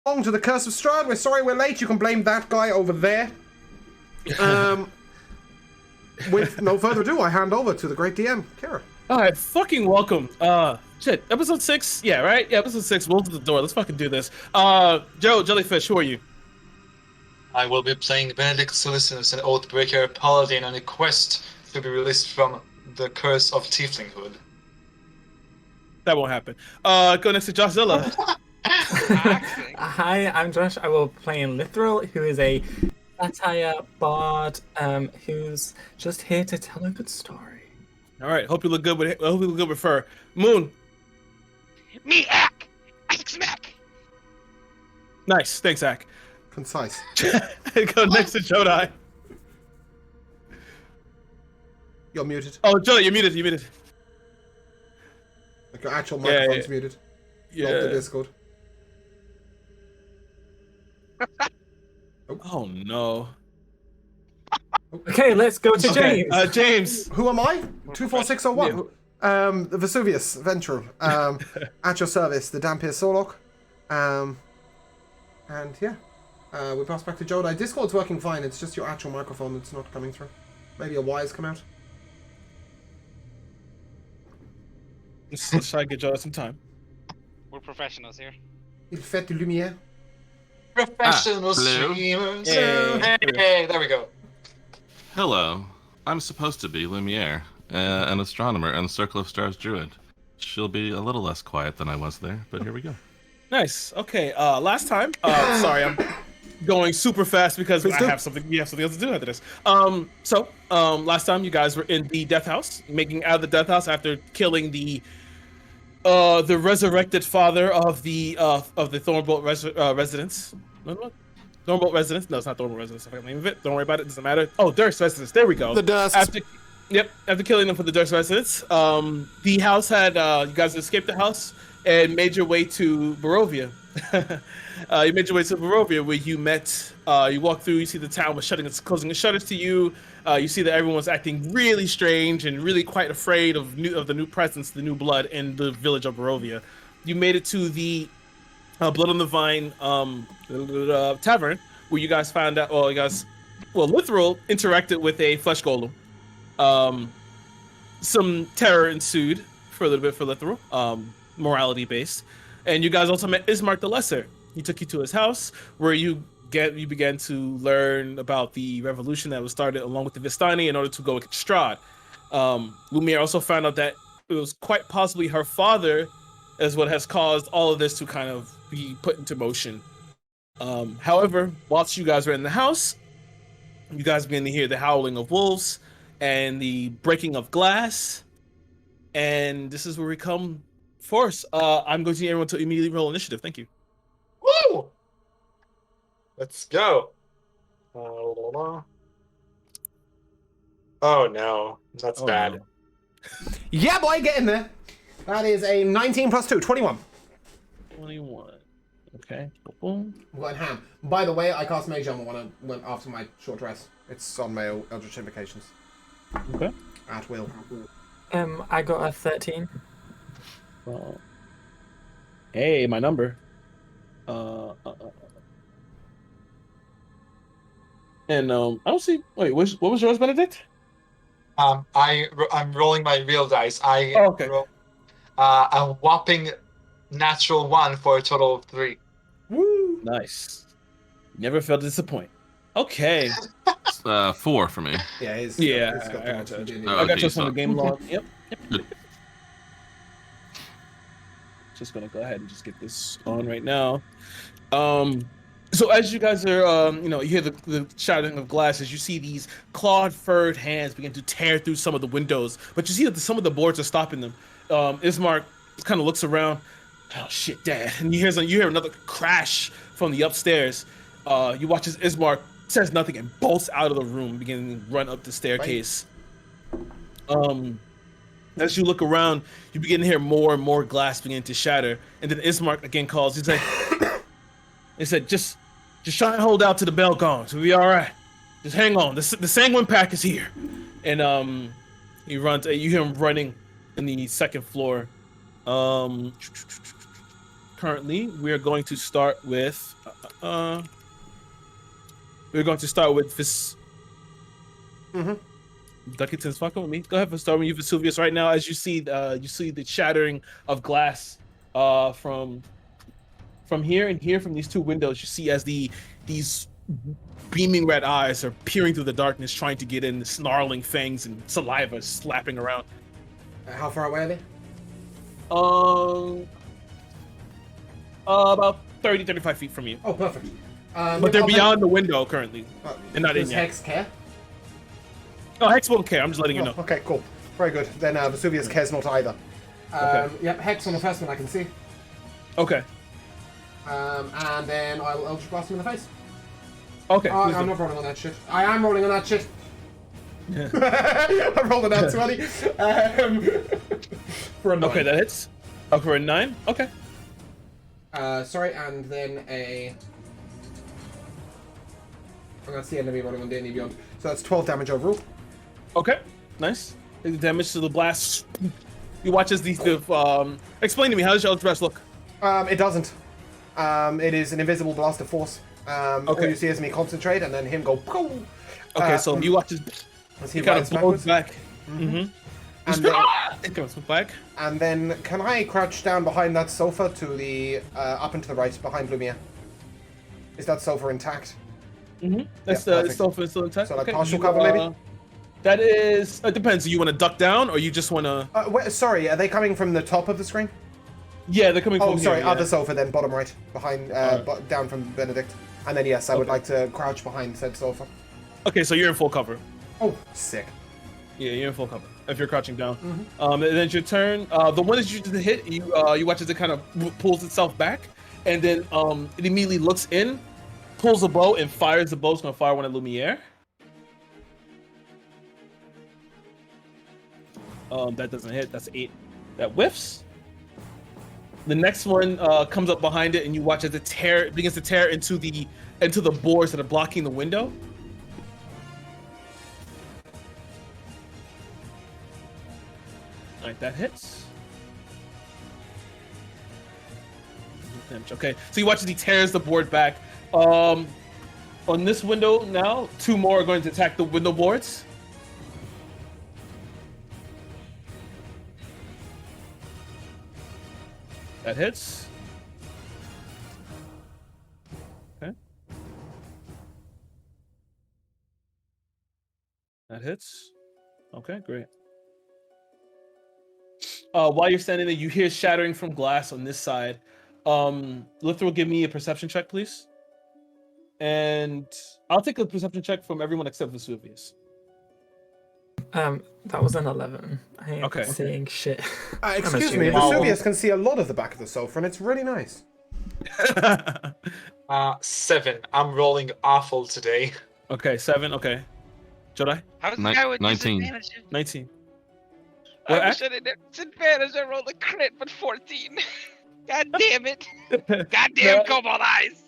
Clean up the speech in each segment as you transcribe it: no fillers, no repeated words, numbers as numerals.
On to the Curse of Strahd. We're sorry we're late. You can blame that guy over there. With no further ado, I hand over to the great DM, Kirah. Alright, fucking welcome. Shit, episode 6? Yeah, right? Yeah, episode 6, Wolves at the Door. Let's fucking do this. Joe, Jellyfish, who are you? I will be playing Benedict Solicitous, an Oathbreaker paladin on a quest to be released from the curse of tieflinghood. That won't happen. Go next to Joshzilla. Hi, I'm Josh. I will be playing Lithril, who is a satire bard who's just here to tell a good story. Alright, hope you look good with fur. Moon. Me, Ack! Smack! Nice, thanks, Ack. Concise. Go next to Jodai. You're muted. Oh, Jodai, you're muted. Like your actual microphone's yeah. muted. Yeah. Not the Discord. Oh no. Okay, let's go to James. James. Who am I? 24601. The Vesuvius Ventral. At your service, the Dampier Sorlock. And yeah. We pass back to Jodai. Discord's working fine, it's just your actual microphone that's not coming through. Maybe a wires come out. Let's try to get Jodai some time. We're professionals here. Il fait de lumière. Professional hello? streamers. Hey. There we go. Hello. I'm supposed to be Lumiere, an astronomer and Circle of Stars druid. She'll be a little less quiet than I was there, but here we go. Nice. Okay. Last time. Sorry, I'm going super fast because we have something else to do after this. Last time you guys were in the death house, making out of the death house after killing the resurrected father of the Thornbolt residence. What? Thornbolt residence? No, it's not Thornbolt residence. I forgot the name of it. Don't worry about it. It doesn't matter. Oh, Durst residence. There we go. The Dust. After killing them for the Durst residence, the house had you guys escaped the house and made your way to Barovia. You made your way to Barovia, where you met. You walk through. You see the town was closing its shutters to you. You see that everyone's acting really strange and really quite afraid of the new presence, the new blood in the village of Barovia. You made it to the Blood on the Vine tavern, where you guys found out. Lithril interacted with a flesh golem. Some terror ensued for a little bit for Lithril, morality based, and you guys also met Ismark the Lesser. He took you to his house, where you began to learn about the revolution that was started along with the Vistani in order to go against Strahd. Lumiere also found out that it was quite possibly her father is what has caused all of this to kind of be put into motion. However, whilst you guys were in the house, you guys began to hear the howling of wolves and the breaking of glass, and this is where we come force. I'm going to need everyone to immediately roll initiative. Thank you. Woo! Let's go. Oh no, that's bad. No. Yeah, boy, get in there. That is a 19 plus 2, 21. 21. Okay. Boom. Got in hand. By the way, I cast Mage Armor when I went after my short rest. It's on my Eldritch Invocations. Okay. At will. I got a 13. Hey, my number. And I don't see. Wait, what was yours, Benedict? I'm rolling my real dice. Okay. Roll, a whopping natural 1 for a total of 3. Woo! Nice. Never failed to disappoint. Okay. 4 for me. Yeah, it's got I got the you. most Oh, I got okay, you from the so- game log. Yep. Good. Just gonna go ahead and just get this on right now. So as you guys are, you hear the shattering of glasses, you see these clawed, furred hands begin to tear through some of the windows, but you see that some of the boards are stopping them. Ismark kind of looks around. Oh shit, Dad! And you hear another crash from the upstairs. You watch as Ismark says nothing and bolts out of the room, beginning to run up the staircase. As you look around, you begin to hear more and more glass begin to shatter, and then Ismark again calls. He's like, he said, just try and hold out to the bell gongs. We'll be all right. Just hang on. The Sanguine Pack is here. And he runs. You hear him running in the second floor. currently. We're going to start with. We're going to start with this. Duckington's fucking with me. Go ahead and start with you, Vesuvius. Right now, as you see the shattering of glass from here and here from these two windows. You see as these beaming red eyes are peering through the darkness, trying to get in, snarling fangs and saliva slapping around. How far away are they? About 30, 35 feet from you. Oh, perfect. But they're beyond the window currently. They're not in does yet. Hex care? Oh, Hex won't care. I'm just letting you know. Okay, cool. Very good. Then Vesuvius cares not either. Okay. Yep, Hex on the first one I can see. Okay. And then I will Eldritch Blast him in the face. Okay. I'm not rolling on that shit. I am rolling on that shit. I'm rolling that 20. For a 9. Okay, that hits. Oh, for a 9? Okay. Sorry, and then a... Oh, that's the enemy rolling on D&D Beyond. So that's 12 damage overall. Okay. Nice. The damage to the blast. You watch as these... explain to me, how does your Eldritch Blast look? It doesn't. It is an invisible blast of force. All you see is me concentrate and then him go... Poof! Okay, so you watch as he kind of blows back. And it goes back. And then, can I crouch down behind that sofa to the up and to the right behind Lumiere? Is that sofa intact? That's Yeah, the sofa is still intact. So like partial cover, maybe? That is. It depends. Do you want to duck down or you just want to? Sorry, are they coming from the top of the screen? Yeah, they're coming from. Oh, sorry, here, other sofa then, bottom right, behind, down from Benedict. And then yes, I would like to crouch behind said sofa. Okay, so you're in full cover. Oh, sick. Yeah, you're in full cover if you're crouching down. And then it's your turn. The one that you just hit, you watch as it kind of pulls itself back, and then it immediately looks in, pulls a bow, and fires the bow. It's gonna fire one at Lumiere. That doesn't hit. That's 8. That whiffs. The next one comes up behind it, and you watch as it begins to tear into the boards that are blocking the window. Alright, that hits. Okay, so you watch as he tears the board back. On this window now, 2 more are going to attack the window boards. That hits. Okay. That hits. Okay, great. While you're standing there, you hear shattering from glass on this side. Lithra, give me a perception check, please. And I'll take a perception check from everyone except Vesuvius. That was an 11. I ain't Okay. seeing shit. Excuse me, Vesuvius can see a lot of the back of the sofa, and it's really nice. 7. I'm rolling awful today. Okay, 7. Okay. Jedi? How's the guy with 19. disadvantage? 19. I What, wish I didn't have disadvantage. I rolled a crit, but 14. God damn it. Goddamn No. cobalt eyes.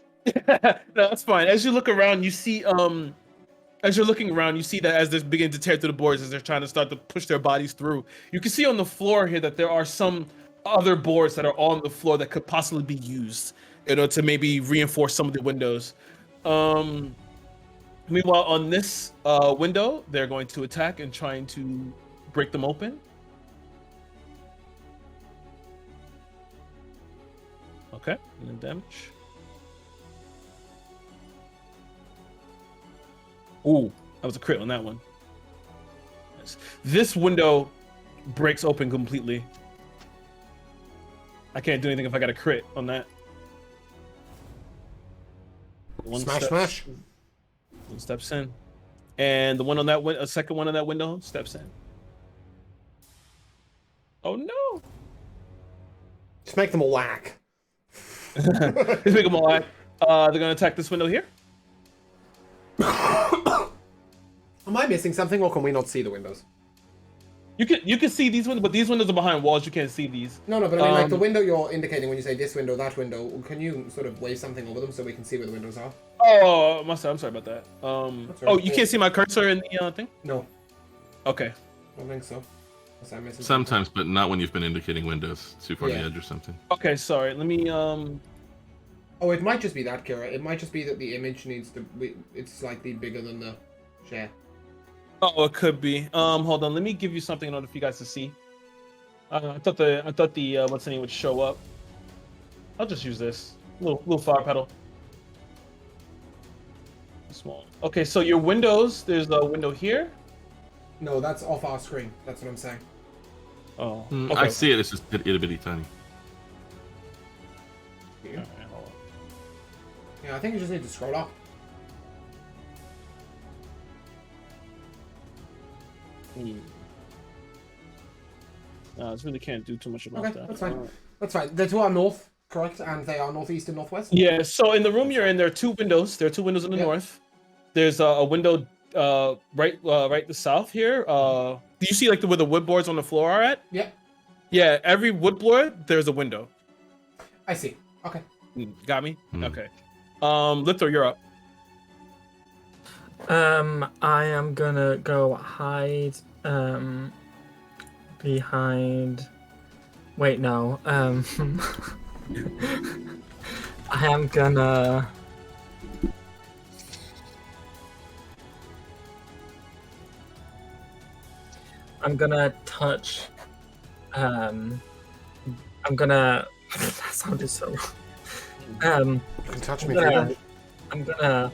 No, that's fine. As you look around, you see as you're looking around, you see that as they're beginning to tear through the boards, as they're trying to start to push their bodies through, you can see on the floor here that there are some other boards that are on the floor that could possibly be used, to maybe reinforce some of the windows. Meanwhile, on this window, they're going to attack and trying to break them open. Okay, and then damage. Ooh, that was a crit on that one. Nice. This window breaks open completely. I can't do anything if I got a crit on that. Smash. One steps in, and the one on that a second one on that window steps in. Oh no! Just make them all whack. Let's make them all act. They're gonna attack this window here. Am I missing something, or can we not see the windows? You can see these windows, but these windows are behind walls. You can't see these. No, but I mean, like the window you're indicating when you say this window, that window. Can you sort of wave something over them so we can see where the windows are? Oh, I'm sorry about that. That's all Oh, right. you can't see my cursor in the thing? No, Okay. I don't think so. Was I missing Sometimes, but not when you've been indicating windows too far Yeah. on the edge or something. Okay, sorry. Let me something? Oh, it might just be that, Kirah. It might just be that the image needs to be... It's slightly bigger than the share. Oh, it could be. Hold on. Let me give you something in order for you guys to see. I thought the what's the name would show up. I'll just use this little flower petal. Small. Okay, so your windows. There's a window here. No, that's off our screen. That's what I'm saying. Oh, Mm, okay. I see it. It's just itty bitty tiny. All right, hold on. Yeah, I think you just need to scroll up. No, I really can't do too much about Okay, that. that's fine. That's fine. The two are north, correct? And they are northeast and northwest? Yeah, so in the room you're in, there are two windows. There are two windows in the Yeah. north. There's a window right to south here. Do you see like where the wood boards on the floor are at? Yeah, Yeah, every wood board there's a window. I see. Okay. Got me? Hmm. Okay. Lithor, you're up. I am gonna go hide behind. Wait, no. I am gonna. I'm gonna touch. I'm gonna. That sounded so wrong. You can touch me. Yeah. Kirah.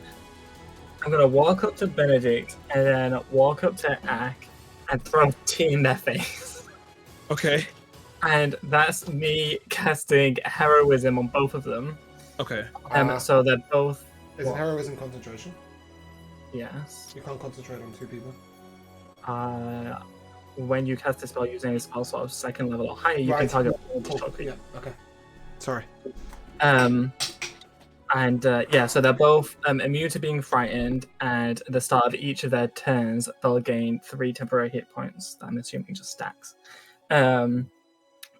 I'm gonna walk up to Benedict and then walk up to Ak and throw tea in their face. Okay. And that's me casting heroism on both of them. Okay. So they're both Is it heroism concentration? yes. You can't concentrate on two people. When you cast a spell using a spell slot of second level or higher, you can Right. target all the Cool. target. Yeah, okay. Sorry. So they're both immune to being frightened, and at the start of each of their turns, they'll gain 3 temporary hit points. I'm assuming just stacks. And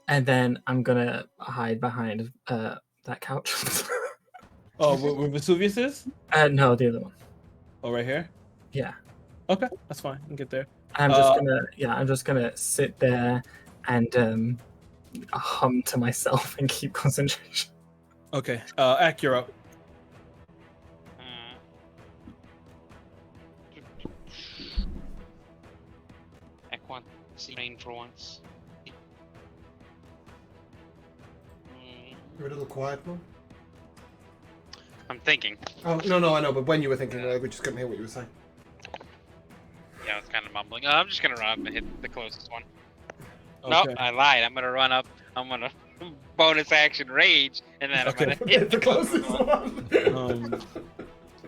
then I'm gonna hide behind that couch. Oh, where Vesuvius is? No, the other one. Oh, right here. Yeah. Okay, that's fine. I can get there. I'm just gonna sit there and hum to myself and keep concentration. Okay. Ak, you're up. Equan, see rain for once. You're a little quiet, man. I'm thinking. Oh, no, I know, but when you were thinking, we just couldn't hear what you were saying. Yeah, I was kind of mumbling. I'm just gonna run up and hit the closest one. Okay. Nope, I lied. I'm gonna run up. I'm gonna bonus action rage, and then Okay. I'm gonna hit The closest one.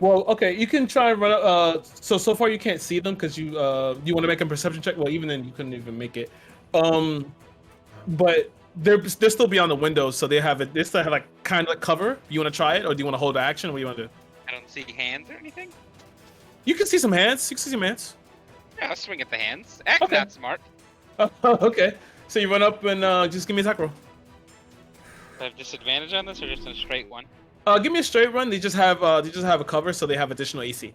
Well, okay, you can try and run up. So far you can't see them because you want to make a perception check. Well, even then you couldn't even make it. But they're still beyond the windows, so they have it. They still have like kind of like cover. You want to try it, or do you want to hold action? What do you want to do? I don't see hands or anything. You can see some hands. You can see some hands. Yeah, I'll swing at the hands. Act Okay. not smart. Okay. So you run up and just give me an attack roll. Do I have disadvantage on this, or just a straight one? Give me a straight run. They just have a cover, so they have additional AC.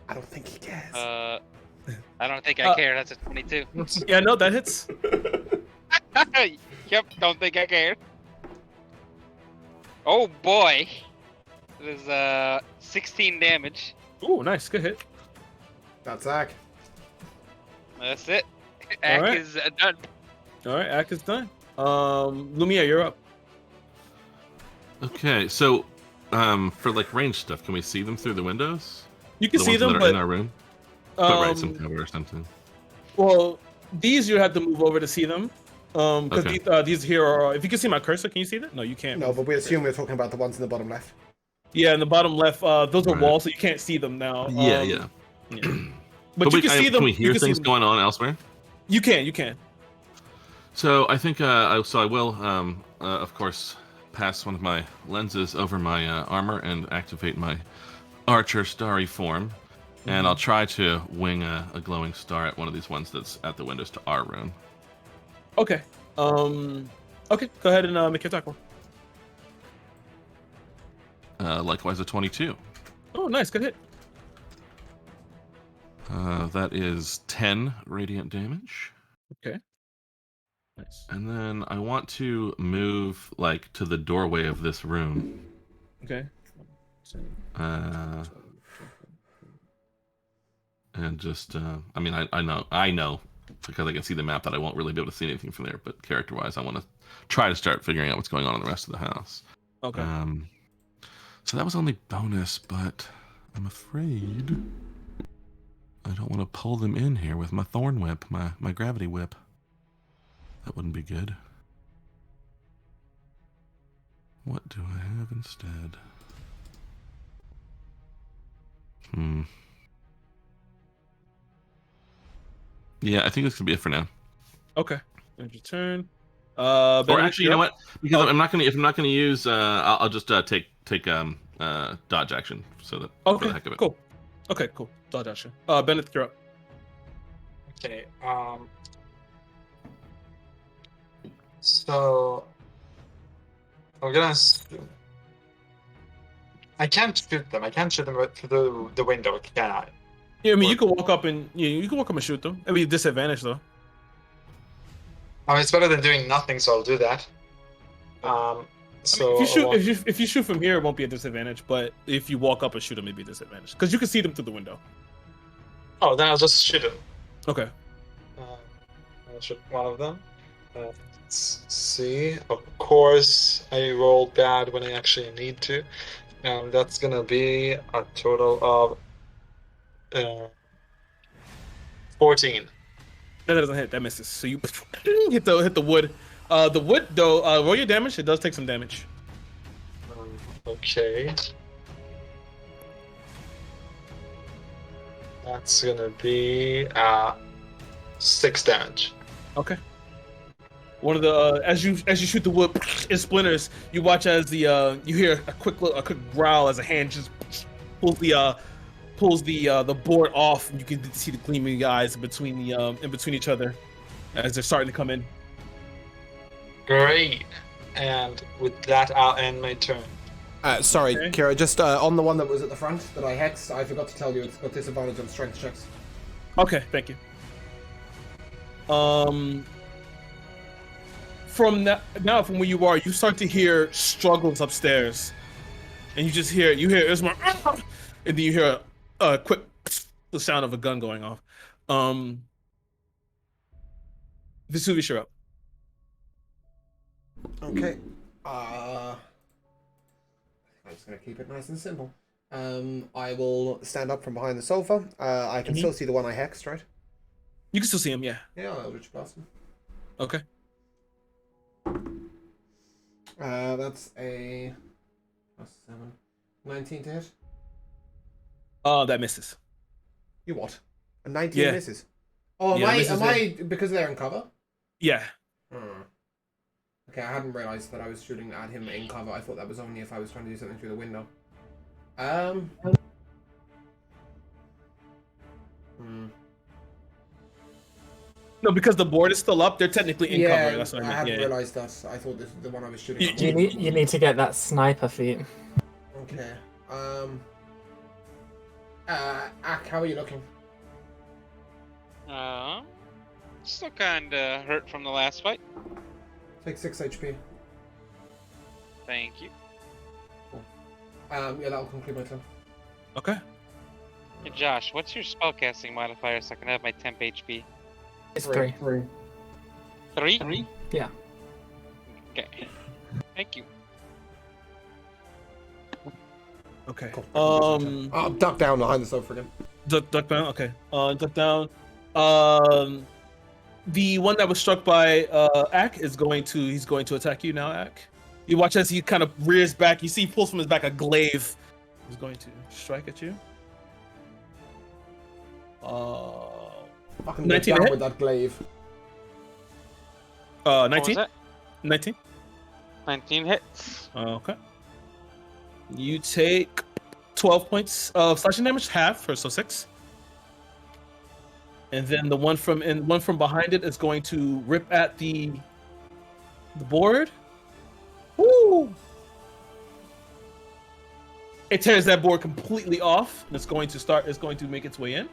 I don't think he cares. I don't think I care. That's a 22. Yeah, no, that hits. Yep, don't think I care. Oh boy. There's 16 damage. Ooh, nice, good hit. That's Zach. That's it. All Ack right. is done. All right, act is done. Lumia, you're up. Okay, so for like range stuff, can we see them through the windows? You can The see ones them, that are but in our room. But right, some cover or something. well, these you have to move over to see them. Because Okay. these here are. If you can see my cursor, can you see that? No, you can't. No, but we assume we're talking about the ones in the bottom left. Yeah, in the bottom left, those are Right. walls, so you can't see them now. Yeah. But you can see them. Can we you hear can see things them. going on elsewhere? You can. So I think I will, of course, pass one of my lenses over my armor and activate my archer starry form, and I'll try to wing a glowing star at one of these ones that's at the windows to our room. Okay. Okay. Go ahead and make your attack roll. Likewise, a 22. Oh, nice. Good hit. That is 10 radiant damage. Okay. Nice. And then I want to move like to the doorway of this room. Okay. And just I mean I know because I can see the map that I won't really be able to see anything from there, but character-wise I want to try to start figuring out what's going on in the rest of the house. Okay. So that was only bonus, but I'm afraid I don't want to pull them in here with my thorn whip, my gravity whip. That wouldn't be good. What do I have instead? Yeah, I think this could be it for now. Okay. End your turn. Or actually, you know what? Because I'm not gonna. If I'm not gonna use, I'll just take dodge action so that for Okay. the heck of it. Cool. Okay. Cool. Dodge action. Bennett, you're up. Okay. So I'm gonna. I can't shoot them. I can't shoot them through the window, can I? Yeah, I mean, you can walk up and you can walk up and shoot them. I mean, disadvantage though. I mean, it's better than doing nothing, so I'll do that. So if you shoot from here, it won't be a disadvantage. But if you walk up and shoot them, it'd be a disadvantage because you can see them through the window. Oh, then I'll just shoot them. Okay. I'll shoot one of them. Let's see. Of course, I rolled bad when I actually need to. That's gonna be a total of 14. That doesn't hit. That misses. So you hit the wood. The wood though. Roll your damage. It does take some damage. Okay. That's gonna be 6 damage. Okay. One of the as you shoot the wood, it splinters. You watch as the you hear a quick growl as a hand just pulls the board off, and you can see the gleaming eyes in between each other as they're starting to come in. Great. And with that, I'll end my turn. Sorry, Okay. Kirah, just on the one that was at the front that I hexed, I forgot to tell you it's got disadvantage on strength checks. Okay, thank you. From from where you are, you start to hear struggles upstairs, and you hear Ismar, and then you hear a quick the sound of a gun going off. Vesuvius, you're up. Okay. I'm just gonna keep it nice and simple. I will stand up from behind the sofa. I can still see the one I hexed, right? You can still see him, yeah. Yeah, I'll Eldritch Blast him. Okay. That's a +7. 19 to hit. That misses. You what? A 19 Yeah. misses. Oh, Yeah, am misses I because they're in cover? Yeah. Okay, I hadn't realized that I was shooting at him in cover. I thought that was only if I was trying to do something through the window. No, because the board is still up, they're technically in Yeah, cover. That's what I I mean. hadn't Yeah. realized that. I thought this was the one I was shooting at. You need to get that sniper feat. Okay. Ak, how are you looking? Still kinda hurt from the last fight. Take 6 HP. Thank you. Yeah, that'll conclude my turn. Okay. Hey Josh, what's your spellcasting modifier so I can have my temp HP? It's 3. 3? Yeah. Okay. Thank you. Okay. Cool. Duck down behind the sofa again. Duck down. Okay. Duck down. The one that was struck by Ak he's going to attack you now, Ak. You watch as he kind of rears back. You see he pulls from his back a glaive. He's going to strike at you. Fucking 19 down hit? with that glaive. 19? 19. 19. 19 hits. Okay. You take 12 points of slashing damage, half, so 6. And then the one from behind it is going to rip at the board. Woo! It tears that board completely off, and it's going to make its way in.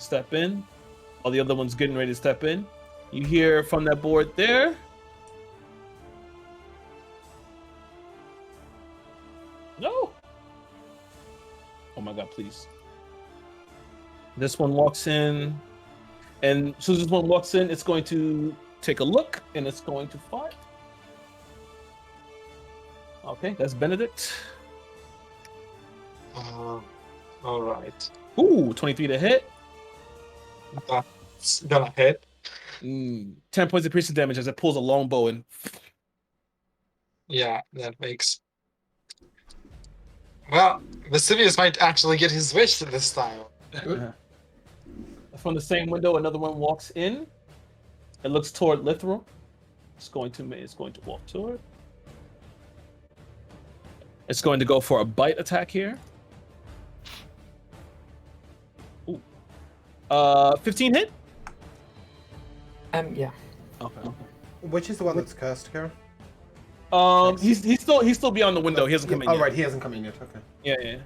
step in. All the other ones getting ready to step in. You hear from that board there. No. Oh my god, please. This one walks in, and as soon as this one walks in, it's going to take a look, and it's going to fight. Okay, that's Benedict. All right. Ooh, 23 to hit. That's gonna hit. 10 points of piercing damage as it pulls a longbow and. Yeah, that makes. Well, Vesuvius might actually get his wish this time. From the same window, another one walks in. It looks toward Lithril. It's going to walk toward. It's going to go for a bite attack here. Ooh. 15 hit? Yeah. Okay. Which is the one that's cursed, Kirah? He's still beyond the window. He hasn't come in yet. Oh, right, he hasn't come in yet. Okay. Yeah.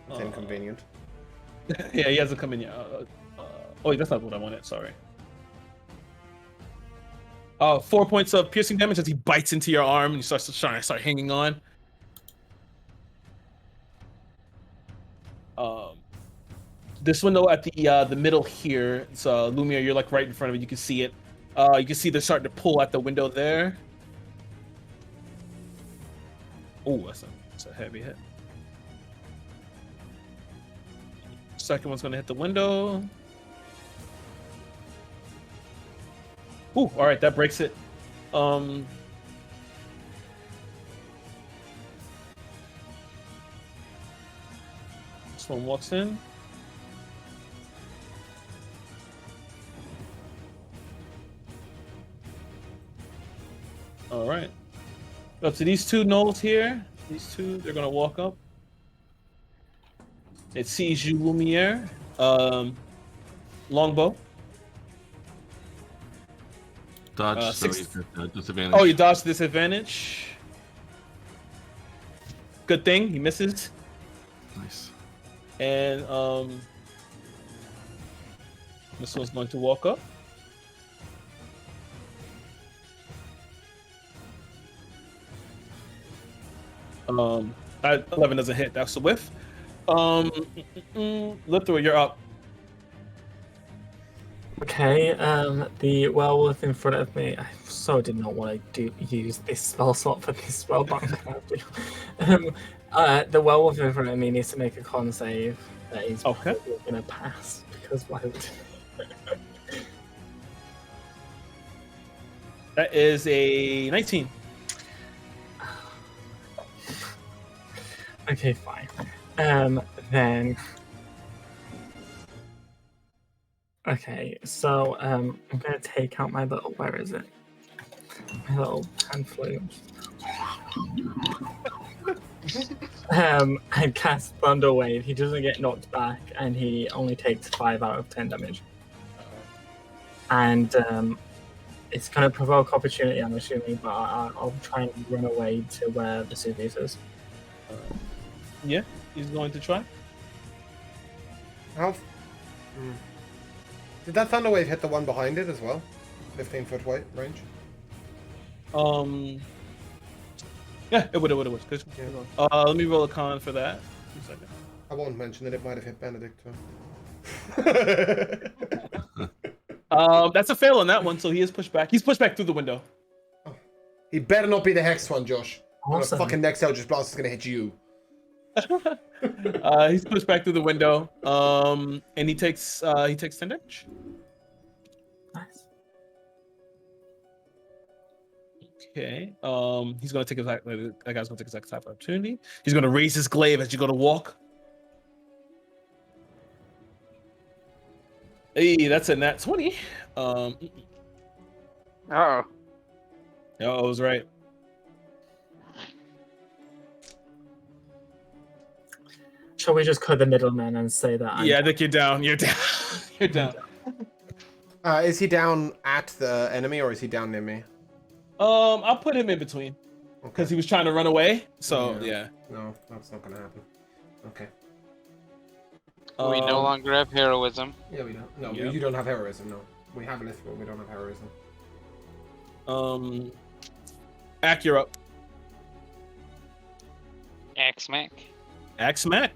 It's inconvenient. Yeah, he hasn't come in yet. Oh, that's not what I wanted. Sorry. 4 points of piercing damage as he bites into your arm and you start hanging on. This window at the middle here, it's Lumiere, you're like right in front of it. You can see it. You can see they're starting to pull at the window there. Oh, that's a heavy hit. Second one's gonna hit the window. Ooh, all right, that breaks it. This one walks in. All right. Up to these two gnolls here. These two, they're gonna walk up. It sees you, Lumiere. Longbow. Dodge, so 6. he's at disadvantage. Oh, you dodged disadvantage. Good thing he misses. Nice. And this one's going to walk up. That 11 doesn't hit. That's a whiff. Lithril, you're up. Okay, the werewolf in front of me. I so did not want to use this spell slot for this spell, but I'm gonna do. The werewolf in front of me needs to make a con save that he's Okay. probably gonna pass because why would? That is a 19. Okay, fine. Then. Okay, so I'm gonna take out my little. Where is it? My little hand flume. And cast Thunder Wave. He doesn't get knocked back, and he only takes 5 out of 10 damage. And it's gonna provoke opportunity, I'm assuming, but I'll try and run away to where Vesuvius is. Yeah, he's going to try. How? Did that thunder wave hit the one behind it as well? 15-foot range. Yeah, it would. Good. Yeah. Let me roll a con for that. 2 seconds. I won't mention that it might have hit Benedict too. That's a fail on that one, so he is pushed back. He's pushed back through the window. Oh. He better not be the hex one, Josh. Awesome. The fucking next Eldritch Blast is gonna hit you. He's pushed back through the window. And he takes 10 damage. Nice. Okay. He's gonna take that guy's gonna take his attack of opportunity. He's gonna raise his glaive as you go to walk. Hey, that's a nat 20. Oh. Oh, I was right. Shall we just cut the middleman and say that? Yeah, I think you're down. You're down. You're down. Is he down at the enemy or is he down near me? I'll put him in between because Okay. he was trying to run away. So yeah. No, that's not gonna happen. Okay. We no longer have heroism. Yeah, we don't. No, Yeah. you don't have heroism. No, we have Lithril. We don't have heroism. Ack, you're up. Axe smack. Ack smack.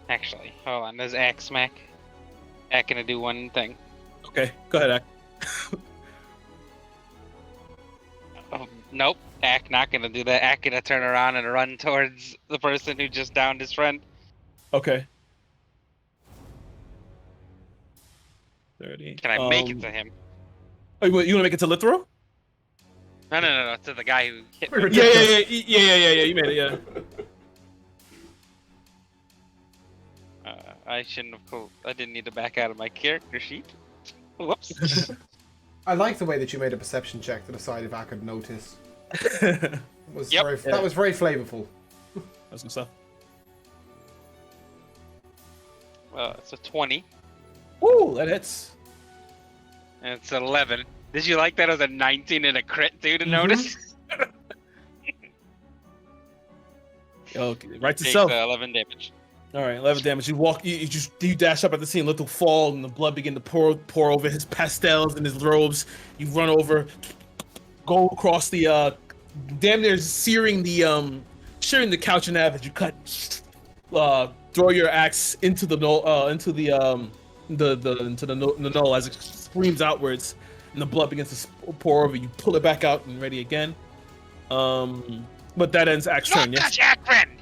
Actually, hold on. Does axe smack? Ack gonna do one thing. Okay, go ahead, Ack. Oh, nope. Ack not gonna do that. Ack gonna turn around and run towards the person who just downed his friend. Okay. 30. Can I make it to him? Oh, you want to make it to Lithril? No. To the guy who hit me. Yeah. You made it. Yeah. I shouldn't have pulled. I didn't need to back out of my character sheet. Whoops. I like the way that you made a perception check to decide if I could notice. Yep. That was very flavorful. That's some stuff. It's a 20 Woo, that hits. and it's 11. Did you like that? It was a 19 and a crit, too, to notice. Okay, right to Takes self. 11 damage. All right, 11 damage. You walk. You dash up at the scene. Little fall, and the blood begin to pour over his pastels and his robes. You run over, go across the damn near searing the couch in half as you cut. Throw your axe into the knoll, into the knoll as it screams outwards, and the blood begins to pour over. You pull it back out and ready again. But that ends Axe turn. Not Yes. touch Akron!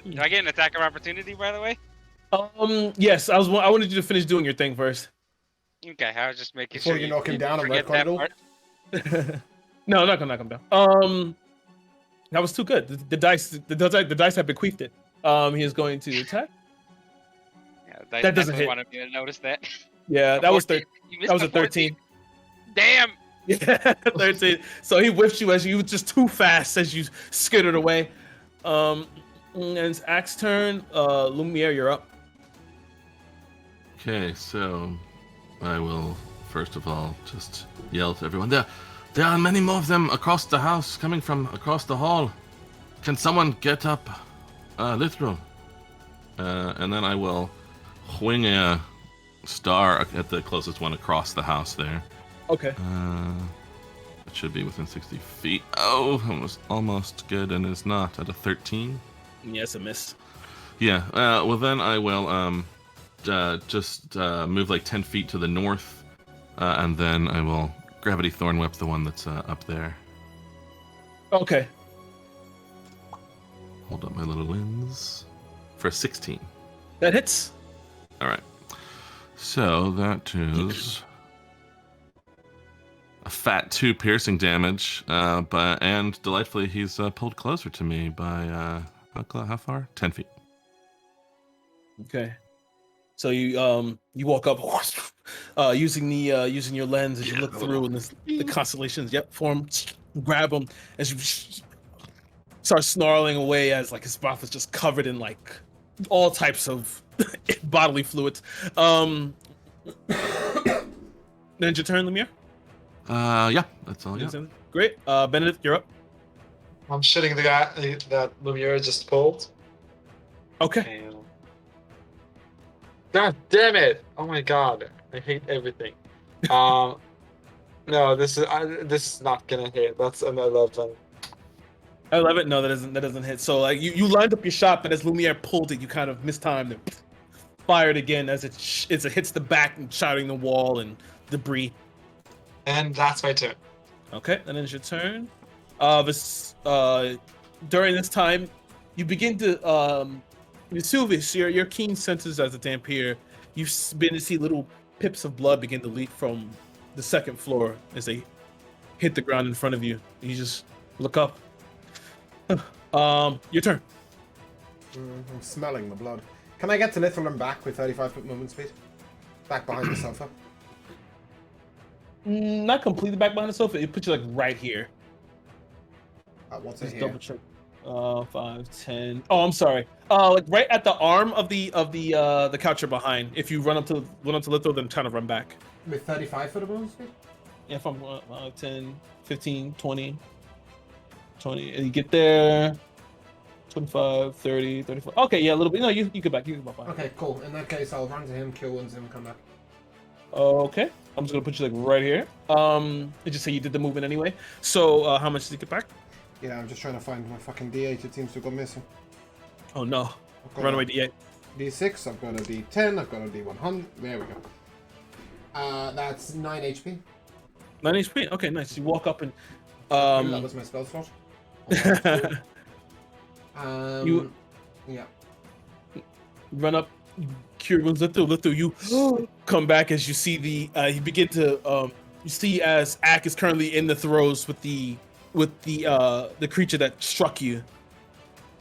Do I get an attack of opportunity, by the way? Yes. I wanted you to finish doing your thing first. Okay, I was just making Before sure you knock him down and forget retcon that it all? part. No, I'm not gonna knock him down. That was too good. The dice have bequeathed it. He is going to attack. Yeah, That doesn't hit. wanted me to notice that. Yeah, that was 14. You missed that was the a 13. Damn! Yeah, 13. So he whipped you as you were just too fast as you skittered away. And it's Axe turn. Lumiere, you're up. Okay, so I will first of all just yell to everyone. There are many more of them across the house, coming from across the hall. Can someone get up Lithril? And then I will wing a star at the closest one across the house there. Okay. It should be within 60 feet. Oh, it was almost good and is not at a 13. Yes, a miss. Yeah, well then I will just move like 10 feet to the north, and then I will Gravity Thorn Whip the one that's up there. Okay. Hold up my little wins. For a 16. That hits. Alright. So that is a fat 2 piercing damage, and delightfully he's pulled closer to me by, how far? 10 feet. Okay. So you walk up using your lens as you look through and the constellations form, grab him as you start snarling away as like his mouth is just covered in like all types of bodily fluids. Then it's your turn, Lemire. Yeah, that's all. Yeah. Great. Benedict, you're up. I'm shitting the guy that Lumiere just pulled. Okay. And... God damn it! Oh my god, I hate everything. No, this is not gonna hit. That's an 11. 11. No, that doesn't hit. So like you lined up your shot, but as Lumiere pulled it, you kind of mistimed and fired again as it hits the back and shattering the wall and debris. And that's my turn. Okay, and then it's your turn. During this time, you begin to Vesuvius, your keen senses as a Dampier, you've been to see little pips of blood begin to leak from the second floor as they hit the ground in front of you. You just look up. Your turn. I'm smelling the blood. Can I get to Lithril and back with 35-foot movement speed? Back behind the sofa. Not completely back behind the sofa. It puts you like right here. What's it Just here? double check. 5, 10. Oh, I'm sorry. Like right at the arm of the couch you're behind. If you run up to Lithril, then kind of run back. With 35-foot of movement speed? Yeah, from 10, 15, 20, 20. And you get there. 25, 30, 35. Okay, yeah, a little bit. No, you get back. You get back. Okay, cool. In that case, I'll run to him, kill wounds him, come back. Okay. I'm just gonna put you like right here. It just say you did the movement anyway. So how much did you get back? Yeah, I'm just trying to find my fucking D8. It seems to have gone missing. Oh no. I've got Runaway a D8. D6, I've got a D10, I've got a D100. There we go. That's 9 HP. 9 HP. Okay, nice. You walk up and that was my spell slot. You yeah. run up, cure wounds, Lithu, you come back as you see the you begin to you see as Ak is currently in the throes with the creature that struck you.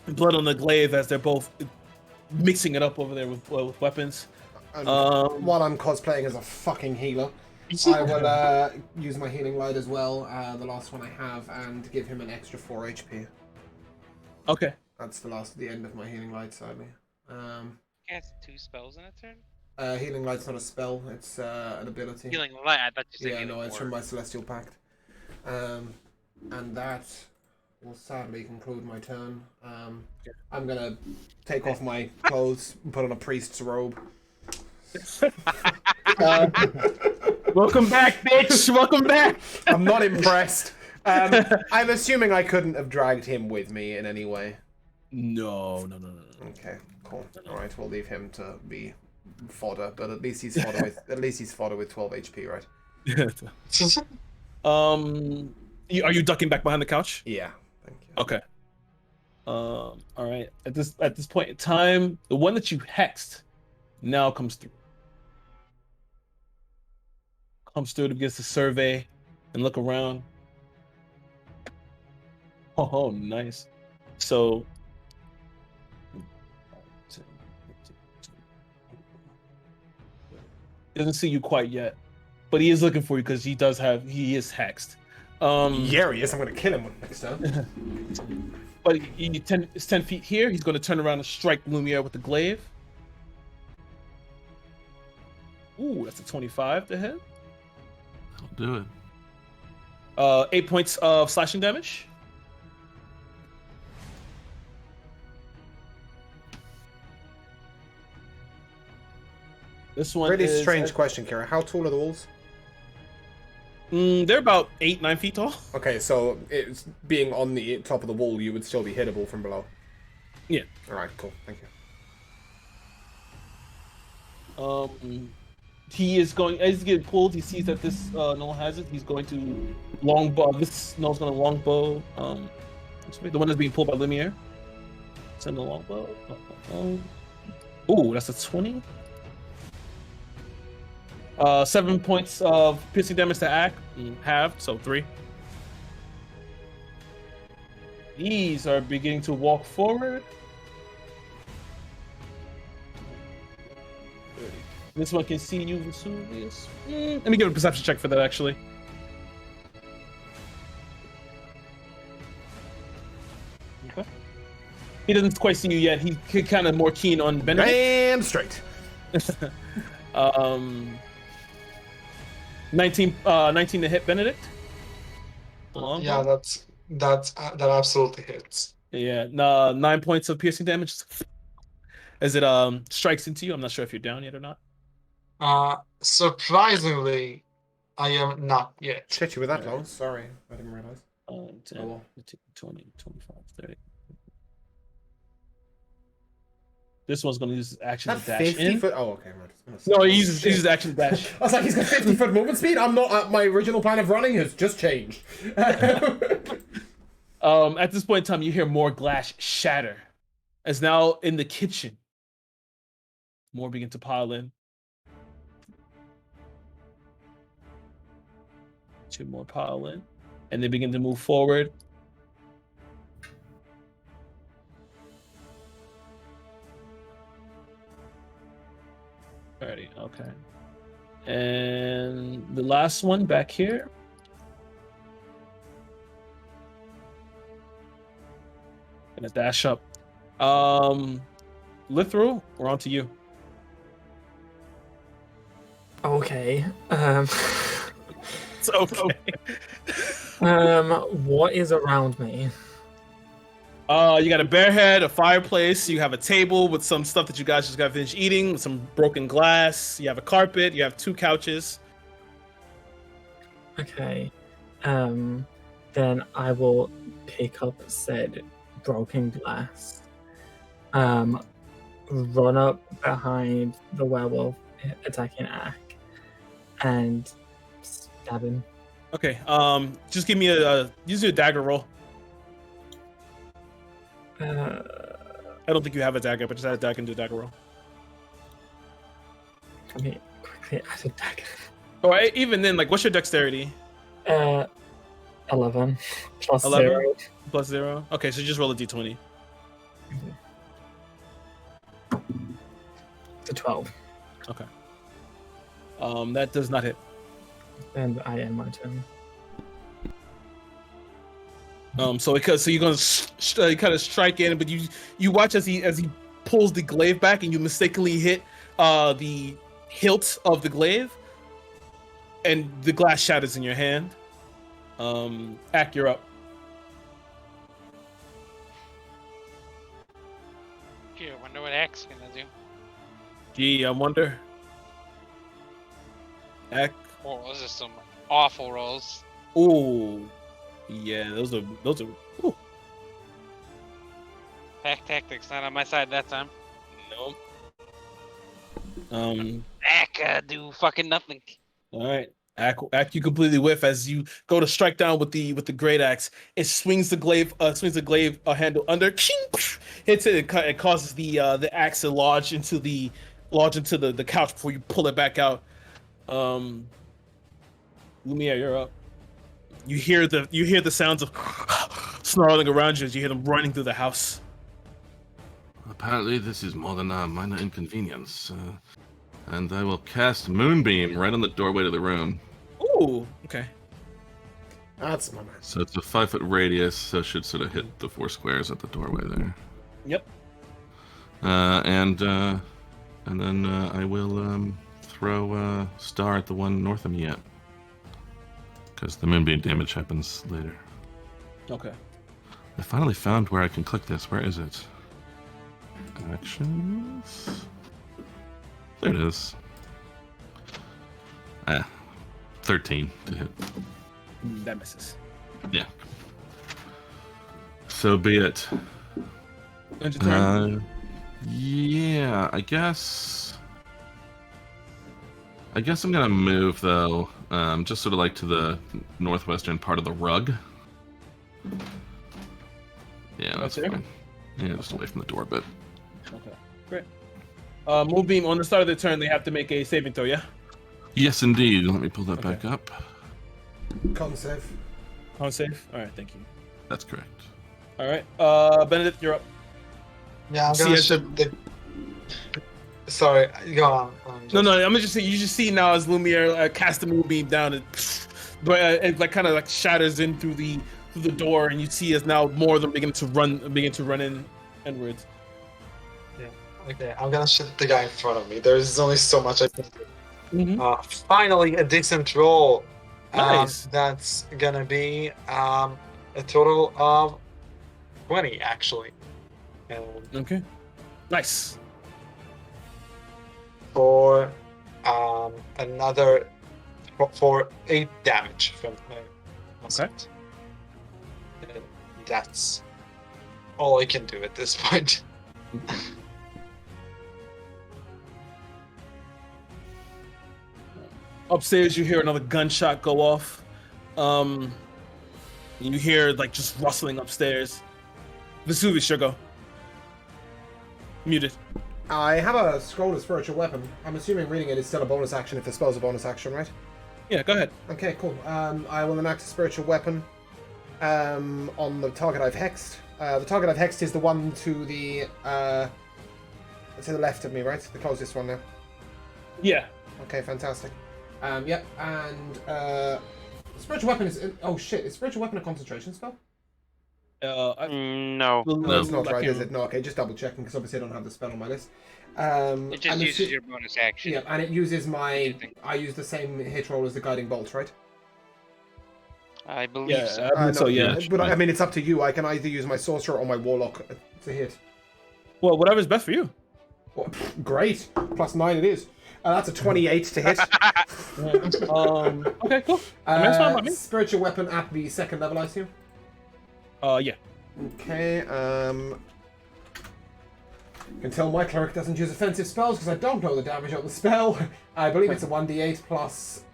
Blood on the glaive as they're both mixing it up over there with weapons. And while I'm cosplaying as a fucking healer, I will use my healing light as well, the last one I have, and give him an extra 4 HP. Okay. That's the end of my healing light, sadly. He has 2 spells in a turn? Healing light's not a spell, it's an ability. Healing light? I thought you said Yeah, healing no, it's ward. from my Celestial Pact. And that will sadly conclude my turn. I'm gonna take off my clothes and put on a priest's robe. Welcome back, bitch! Welcome back! I'm not impressed. I'm assuming I couldn't have dragged him with me in any way. No. Okay, cool. All right, we'll leave him to be fodder, but at least he's fodder with 12 HP, right? Are you ducking back behind the couch? Yeah. Thank you. Okay. All right. At this point in time, the one that you hexed now comes through. Begins to survey and look around. Oh, nice. So. He doesn't see you quite yet, but he is looking for you because he is hexed. Yeah, he is. I'm gonna kill him next time. But it's 10 feet here. He's going to turn around and strike Lumiere with the glaive. Ooh, that's a 25 to hit. I'll do it. 8 points of slashing damage. This one Really is strange question, Kirah. How tall are the walls? They're about 8-9 feet tall. Okay, so it's being on the top of the wall, you would still be hittable from below. Yeah. All right, cool. Thank you. He is going as he gets pulled. He sees that this Null has it. He's going to longbow. This Null's going to longbow. The one that's being pulled by Lumiere. Send the longbow. Ooh, that's a 20. 7 points of piercing damage to Ak. Halved, so 3. These are beginning to walk forward. This one can see you, Vesuvius. Let me give a perception check for that, actually. Okay. He doesn't quite see you yet. He's kind of more keen on Benedict. Damn straight. 19 to hit Benedict. Yeah, that absolutely hits. Yeah, 9 points of piercing damage as it strikes into you. I'm not sure if you're down yet or not. Surprisingly, I am not yet. Shit, you were that long. Sorry, I didn't realize. 10, Oh, well. 20, 25, 30. This one's going to use his action to dash 50 in. foot. Oh, okay, right. No, he uses action to dash. I was like, he's got 50-foot movement speed. I'm not. My original plan of running has just changed. At this point in time, you hear more glass shatter. As now in the kitchen, more begin to pile in. 2 more pile in, and they begin to move forward. Alrighty, okay. And the last one back here. Gonna dash up. Lithru, we're on to you. Okay. It's okay. What is around me? You got a bare head, a fireplace. You have a table with some stuff that you guys just got finished eating, with some broken glass. You have a carpet. You have 2 couches. Okay. Then I will pick up said broken glass. Run up behind the werewolf attacking Ak and stab him. Okay. Just give me use your dagger roll. I don't think you have a dagger, but just add a dagger and do a dagger roll. Let me quickly add a dagger. Or even then, like, what's your dexterity? 11 plus 11? 0. Plus 0. Okay, so just roll a d20. It's a 12. Okay. That does not hit. And I end my turn. So you're gonna kind of strike in, but you watch as he pulls the glaive back, and you mistakenly hit the hilt of the glaive, and the glass shatters in your hand. Ak, you're up. Gee, I wonder what Ak's gonna do. Gee, I wonder. Ak. Oh, those are some awful rolls. Ooh. Yeah, those are. Ooh. Pack tactics not on my side that time. Nope. Ak do fucking nothing. All right. Ak, you completely whiff as you go to strike down with the great axe. It swings the glaive handle under, hits it, and it causes the axe to lodge into the couch before you pull it back out. Lumia, you're up. You hear the sounds of snarling around you as you hear them running through the house. Apparently, this is more than a minor inconvenience. And I will cast Moonbeam right on the doorway to the room. Ooh, okay. That's my man. So it's a 5-foot radius, so it should sort of hit the 4 squares at the doorway there. Yep. And then I will throw a star at the one north of me yet. Because the Moonbeam damage happens later. Okay. I finally found where I can click this. Where is it? Actions. There it is. 13 to hit. That misses. Yeah. So be it. End your turn. Yeah, I guess I'm gonna move though, just sort of like to the northwestern part of the rug. Yeah, that's Okay. fine. Yeah, just away from the door a bit. Okay, great. Moonbeam, on the start of the turn, they have to make a saving throw, yeah? Yes, indeed. Let me pull that Okay. back up. Con save. Con save? Alright, thank you. That's correct. Alright, Benedict, you're up. Yeah, I'm See, gonna as ship the. Sorry, go on. No, I'm gonna just say, you just see now as Lumiere cast the Moonbeam down, it like kind of like shatters in through the door, and you see as now more of them begin to run in inwards. Yeah. Okay, I'm gonna shoot the guy in front of me. There's only so much I can do. Mm-hmm. Finally, a decent roll. Nice. That's gonna be a total of 20, actually. And Okay. Nice. for another for 8 damage from my assault. And that's all I can do at this point. Upstairs, you hear another gunshot go off. And you hear like just rustling upstairs. Vesuvius, sure go. Muted. I have a scroll of spiritual weapon. I'm assuming reading it is still a bonus action if the spell's a bonus action, right? Yeah, go ahead. Okay, cool. I will enact a spiritual weapon on the target I've hexed. The target I've hexed is the one to the left of me, right? The closest one now. Yeah. Okay, fantastic. Yep, and spiritual weapon is... Oh shit, is spiritual weapon a concentration spell? No. No, it's not, I right, can't- is it? No, okay, just double checking, because obviously I don't have the spell on my list. It just and uses your bonus action. Yeah, and it uses I my... think. I use the same hit roll as the guiding bolt, right? I believe Yeah, so. I believe so. Yeah. Yeah. But I mean, it's up to you. I can either use my sorcerer or my warlock to hit. Well, whatever's best for you. Well, great. +9 it is. That's a 28 to hit. Okay, cool. I mean, that's fine by me. Spiritual weapon at the 2nd level, I assume. Yeah. Okay. You can tell my cleric doesn't use offensive spells because I don't know the damage on the spell. I believe it's a 1d8 plus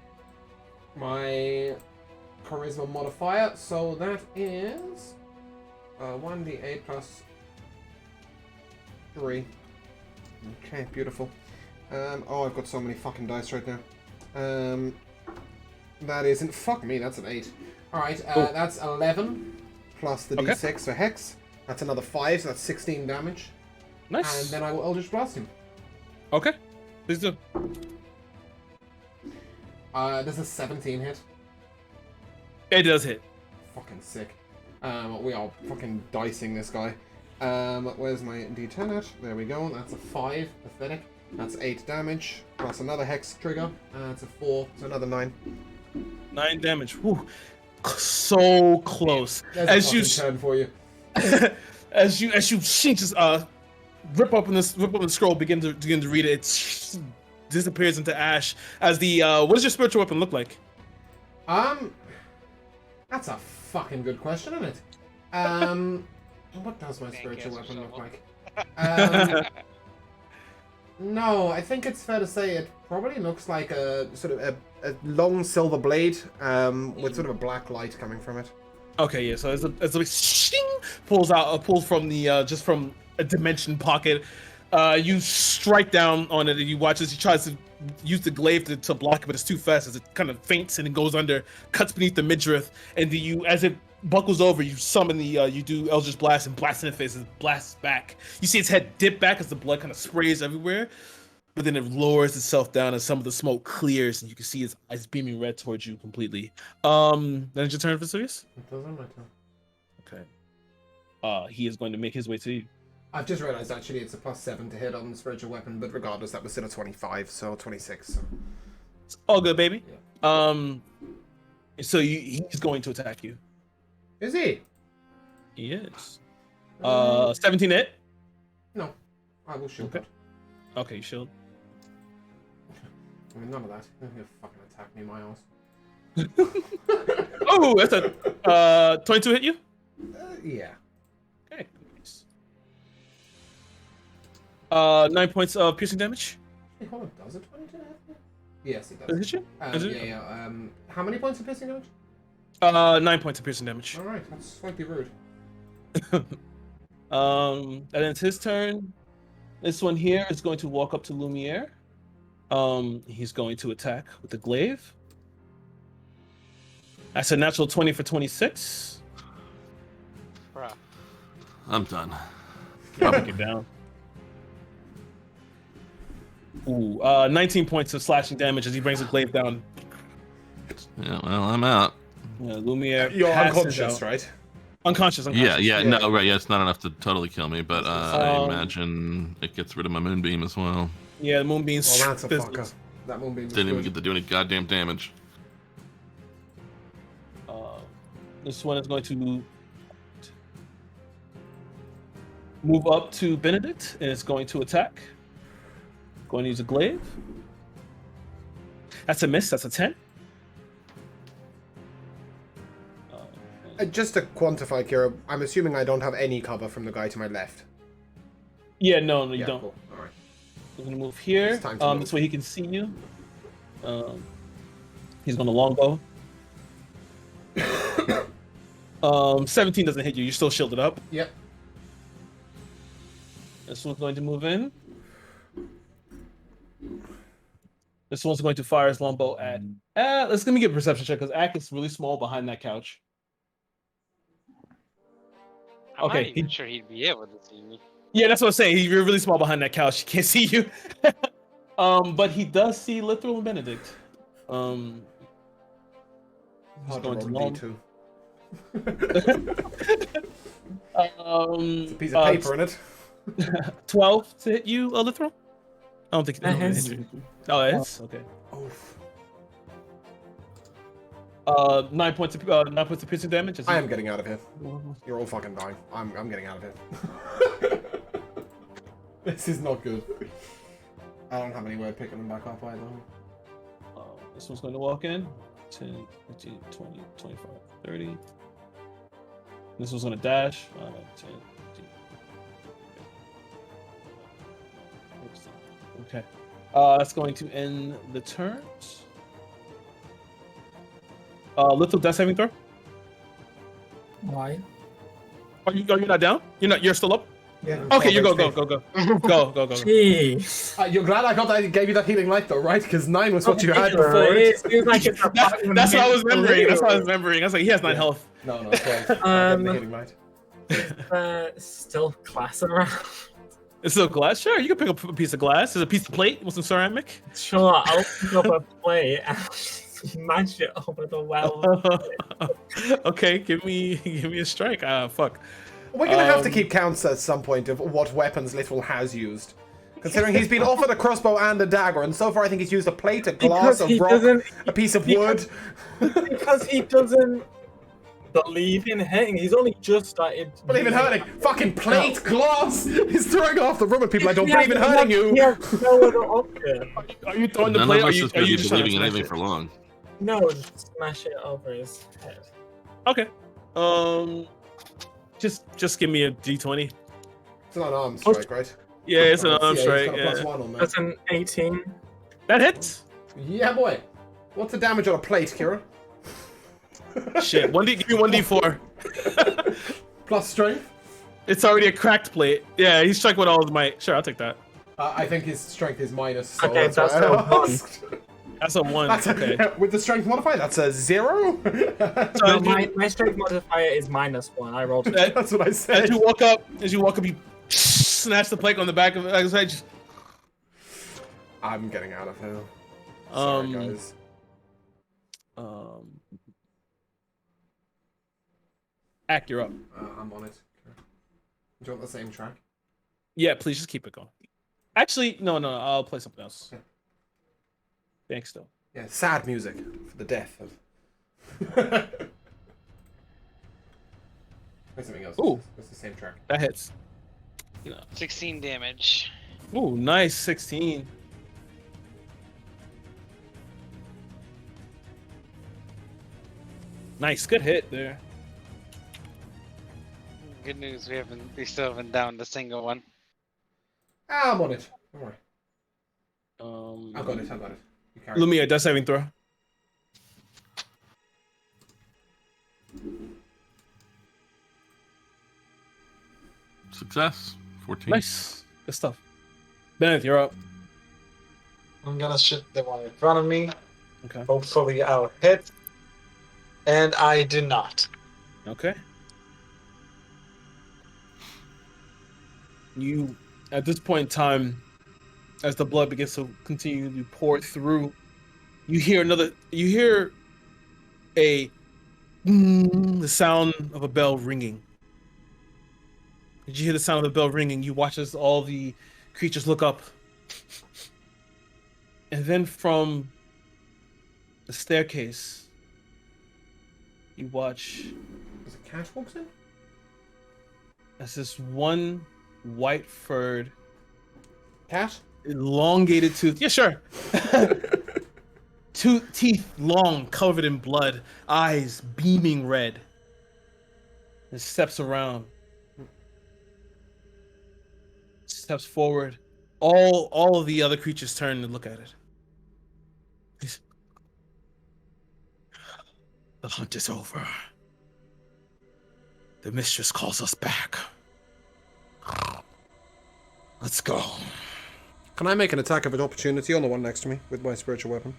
my charisma modifier, so that is 1d8 plus 3. Okay, beautiful. Oh, I've got so many fucking dice right now. That isn't. Fuck me, that's an 8. Alright, that's 11 plus the d6 for Hex. That's another 5, so that's 16 damage. Nice. And then I will Eldritch Blast him. Okay. Please do. Does a 17 hit? It does hit. Fucking sick. We are fucking dicing this guy. Where's my d10 at? There we go. That's a 5. Pathetic. That's 8 damage. Plus another Hex trigger. That's a 4. So another 9. 9 damage. Whew. So close. There's As a you fucking turn for you. as you just rip open the scroll, begin to read it. It disappears into ash. As the what does your spiritual weapon look like? That's a fucking good question, isn't it? What does my spiritual weapon look like? No, I think it's fair to say it probably looks like a sort of a long silver blade with sort of a black light coming from it. Okay, yeah. So as the shing pulls from the just from a dimension pocket, you strike down on it and you watch as he tries to use the glaive to block it, but it's too fast as it kind of faints and it goes under, cuts beneath the midriff, and as it buckles over, you summon you do Eldritch Blast and blast in the face and blasts back. You see its head dip back as the blood kind of sprays everywhere, but then it lowers itself down as some of the smoke clears and you can see its eyes beaming red towards you completely. Then it's your turn, Vesuvius? It does on my turn. Okay. He is going to make his way to you. I've just realised actually it's a +7 to hit on the spiritual weapon, but regardless, that was still a 25, so 26. So. It's all good, baby. Yeah. So he's going to attack you. Is he? He is. 17 hit? No. I will shield Okay. that. Okay, shield. I mean, none of that. He'll fucking attack me, my ass. Oh, that's a 22 hit you? Yeah. Okay. Nice. 9 points of piercing damage. Hey, hold on, does it 22 hit me? Yes, it Does does. it you? Is it? Yeah. How many points of piercing damage? 9 points of piercing damage. Alright, that's slightly rude. And then it's his turn. This one here is going to walk up to Lumiere. He's going to attack with the glaive. That's a natural 20 for 26. Bruh. I'm done. Break it down. Ooh, 19 points of slashing damage as he brings the glaive down. Yeah, well, I'm out. Yeah, Lumiere. You're passes unconscious, out. right? Unconscious. Yeah, no, right, yeah, it's not enough to totally kill me, but I Um, imagine it gets rid of my moonbeam as well. Yeah, the moonbeam. Well, that's a fucker. That won't be Didn't even get to do any goddamn damage. This one is going to move up to Benedict, and it's going to attack. Going to use a glaive. That's a miss. That's a 10. Just to quantify, Kirah, I'm assuming I don't have any cover from the guy to my left. Yeah, no, you don't. Cool. All right. We're gonna move here. It's time to move. This way he can see you. He's gonna longbow. 17 doesn't hit you. You're still shielded up. Yep. This one's going to move in. This one's going to fire his longbow at. Let's let me get a perception check because Ak is really small behind that couch. I'm Okay, not even sure he'd be able to see me. Yeah, that's what I'm saying. You're really small behind that couch. He can't see you. But he does see Lithril and Benedict. He's Hard to going to roll long. D2. It's It's a piece of paper in it. 12 to hit you, Lithril? I don't think That it hits. hit you. Oh, it is? Okay. Oof. 9 points of piercing damage. I am getting out of here. You're all fucking dying. I'm getting out of here. This is not good. I don't have any way of picking them back up either. This one's going to walk in. 10, 15, 20, 25, 30. This one's going to dash. 10, 15. Okay. That's going to end the turns. Little death saving throw. Why? Are you not down? You're still up? Yeah. Okay, you go. Go. Jeez. You're glad I gave you that healing light though, right? Because 9 was what you had Sure, before. it feels like it's a That's what I was remembering. I was like, he has 9 health. No, 12. I'm the healing light. Still glass around. It's still glass? Sure, you can pick up a piece of glass. There's a piece of plate with some ceramic. Sure, I'll pick up a plate and smash it over the well. Okay, give me a strike. Fuck. We're gonna have to keep counts at some point of what weapons Little has used. Considering he's been offered a crossbow and a dagger, and so far I think he's used a plate, a glass, a rock, a piece of wood. Because he doesn't believe in hitting. He's only just started. Believe in hurting. Fucking plate, glass. He's throwing off the room at people. I don't believe in hurting you. He has no other option. Are you throwing the None plate? of Are us you is going to be just trying to believing in smash anything it? for long. No, just smash it over his head. Okay. Just give me a d20. It's an unarmed strike, right? Yeah, it's an arm He's strike. got a Yeah. +1 on that. That's an 18. That hits. Yeah, boy. What's the damage on a plate, Kirah? Shit. Give me 1d4. Plus strength? It's already a cracked plate. Yeah, he's struck with all his might. Sure, I'll take that. I think his strength is minus. So Okay, that's why I a 1. asked. That's a 1. That's Okay. with the strength modifier, that's a 0. No, my strength modifier is -1. I rolled. That's what I said. As you walk up, you snatch the plate on the back of his head. I'm getting out of here. Sorry, guys. Ack, you're up. I'm on it. Do you want the same track? Yeah, please just keep it going. Actually, no, I'll play something else. Yeah. Thanks, though. Yeah, sad music for the death of. Play something else. Ooh. It's the same track. That hits. 16 damage. Ooh, nice 16. Nice, good hit there. Good news, we still haven't downed a single one. I'm on it. Don't worry. I got it. You carry it. Lumia, death saving throw. Success. 14. Nice. Good stuff. Bennett, you're up. I'm gonna shoot the one in front of me. Okay. Hopefully I'll hit. And I do not. Okay. You, at this point in time, as the blood begins to continue to pour through, you hear the sound of a bell ringing. Did you hear the sound of the bell ringing? You watch as all the creatures look up. And then from the staircase, you watch As a cat walks in? as this one white-furred, Cat? elongated tooth. Yeah, sure. Teeth long, covered in blood, eyes beaming red. And steps around. Steps forward. All of the other creatures turn to look at it. The hunt is over. The mistress calls us back. Let's go. Can I make an attack of opportunity on the one next to me with my spiritual weapon?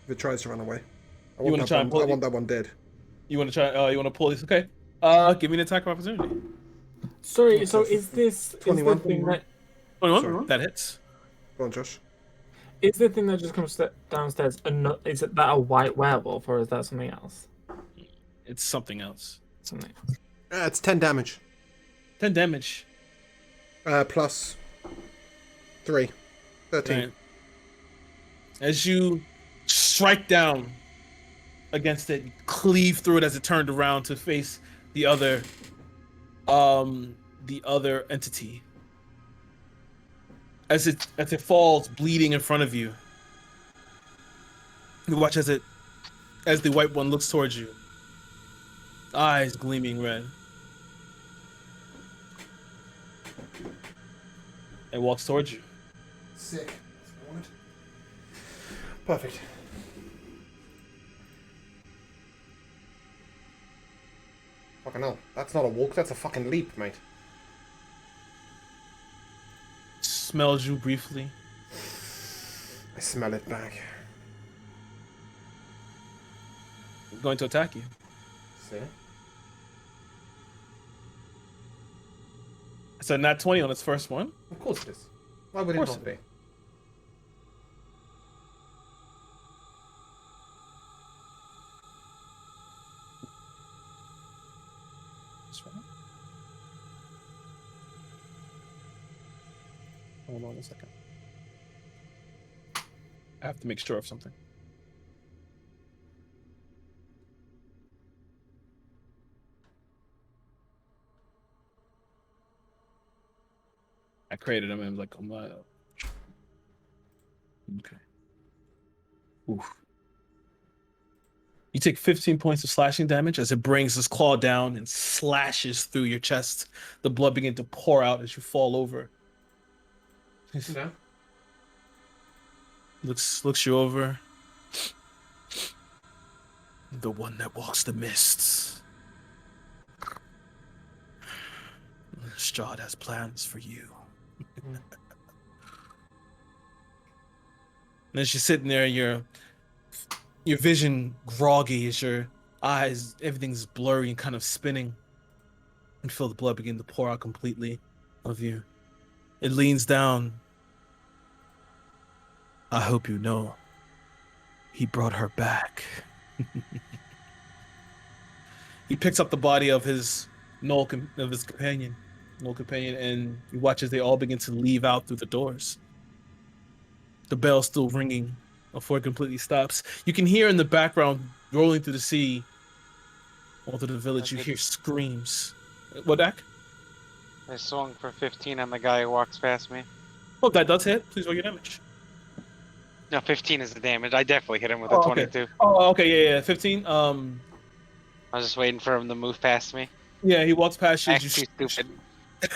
If it tries to run away. I wanna want, try and pull it? I want that one dead. You want to try? You want to pull this? Okay. Give me an attack of opportunity. Sorry, so is this 21. is the thing that 21. Sorry. That hits. Go on, Josh. is the thing that just comes downstairs? Is it that a white werewolf or is that something else? It's something else. Something. It's 10 damage. 10 damage. Plus 3. 13. Right. As you strike down against it, cleave through it as it turned around to face the other entity. As it falls bleeding in front of you. You watch as the white one looks towards you. Eyes gleaming red. It walks towards you. Sick. Perfect. Fucking hell. That's not a walk, that's a fucking leap, mate. Smells you briefly. I smell it back. Going to attack you. See? It's a nat 20 on its first one. Of course it is. Why would it Of not course be? That's right. Hold on a second. I have to make sure of something. I created him and I was like, oh my. Okay. Oof. You take 15 points of slashing damage as it brings this claw down and slashes through your chest. The blood begins to pour out as you fall over. No. Looks you over. The one that walks the mists. Strahd has plans for you. And as you're sitting there, your vision groggy as your eyes, everything's blurry and kind of spinning. And feel the blood begin to pour out completely of you. It leans down. I hope you know. He brought her back. He picks up the body of his companion, and you watch as they all begin to leave out through the doors. The bell's still ringing before it completely stops. You can hear in the background, rolling through the sea, all through the village, you hear screams. What, Dak? I swung for 15 on the guy who walks past me. Oh, that does hit. Please roll your damage. No, 15 is the damage. I definitely hit him with a 22. Oh, okay, yeah. 15. I was just waiting for him to move past me. Yeah, he walks past you. Act too stupid.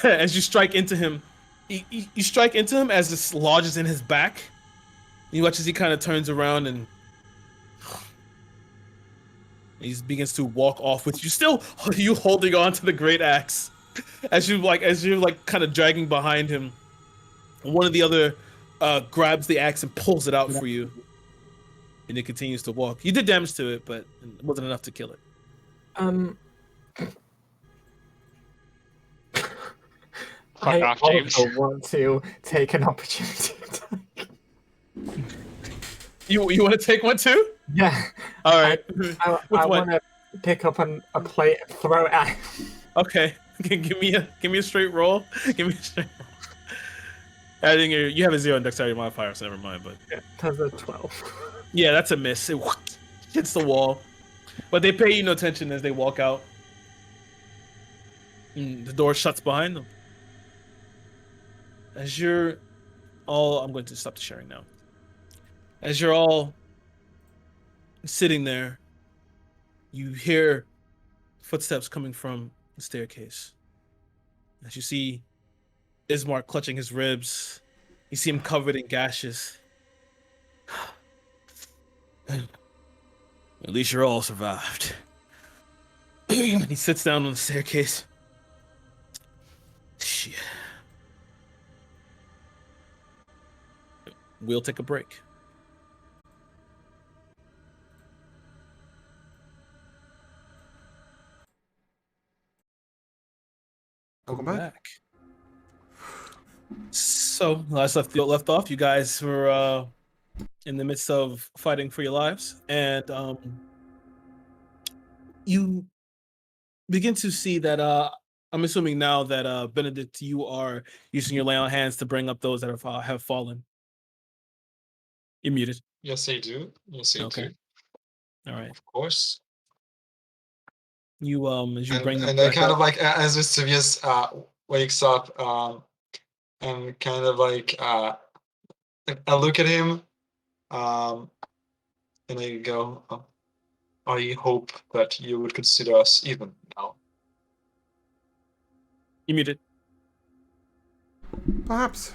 As you strike into him. You strike into him as this lodges in his back. You watch as he kind of turns around and he begins to walk off with you. Still, you holding on to the great axe. As you're kind of dragging behind him. One of the other grabs the axe and pulls it out for you. And it continues to walk. You did damage to it, but it wasn't enough to kill it. I off, James. also want to take an opportunity attack. You want to take one too? Yeah. All right. I want to pick up a plate and throw it at him. Okay. Give me a straight roll. Give me a straight roll. I think you have a 0 in dexterity modifier, so never mind. But That's a 12. Yeah, that's a miss. It hits the wall, but they pay you no attention as they walk out. And the door shuts behind them. As you're all, I'm going to stop the sharing now. As you're all sitting there, you hear footsteps coming from the staircase. As you see Ismark clutching his ribs, you see him covered in gashes. At least you're all survived. He sits down on the staircase. Shit. We'll take a break. Welcome back. So, last left off, you guys were in the midst of fighting for your lives, and you begin to see that I'm assuming now that Benedict, you are using your lay on hands to bring up those that have fallen. You're muted. Yes, I do. Yes, I Okay. do. All right. Of course. You as you bring them And I back kind up. of like as Vesuvius wakes up, and kind of like I look at him, and I go, I hope that you would consider us even now. You muted. Perhaps.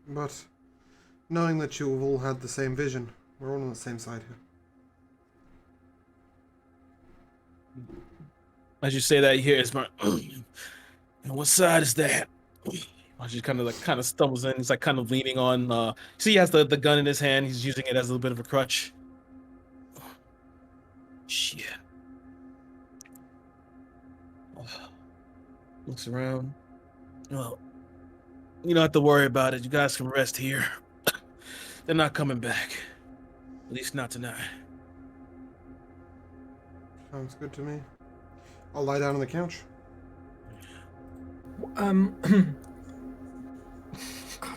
But knowing that you have all had the same vision, we're all on the same side here. As you say that, you hear Ismark. And what side is that? As you kind of stumbles in, he's like kind of leaning on. See, he has the gun in his hand. He's using it as a little bit of a crutch. Shit. Looks around. Well, you don't have to worry about it. You guys can rest here. They're not coming back. At least not tonight. Sounds good to me. I'll lie down on the couch. God,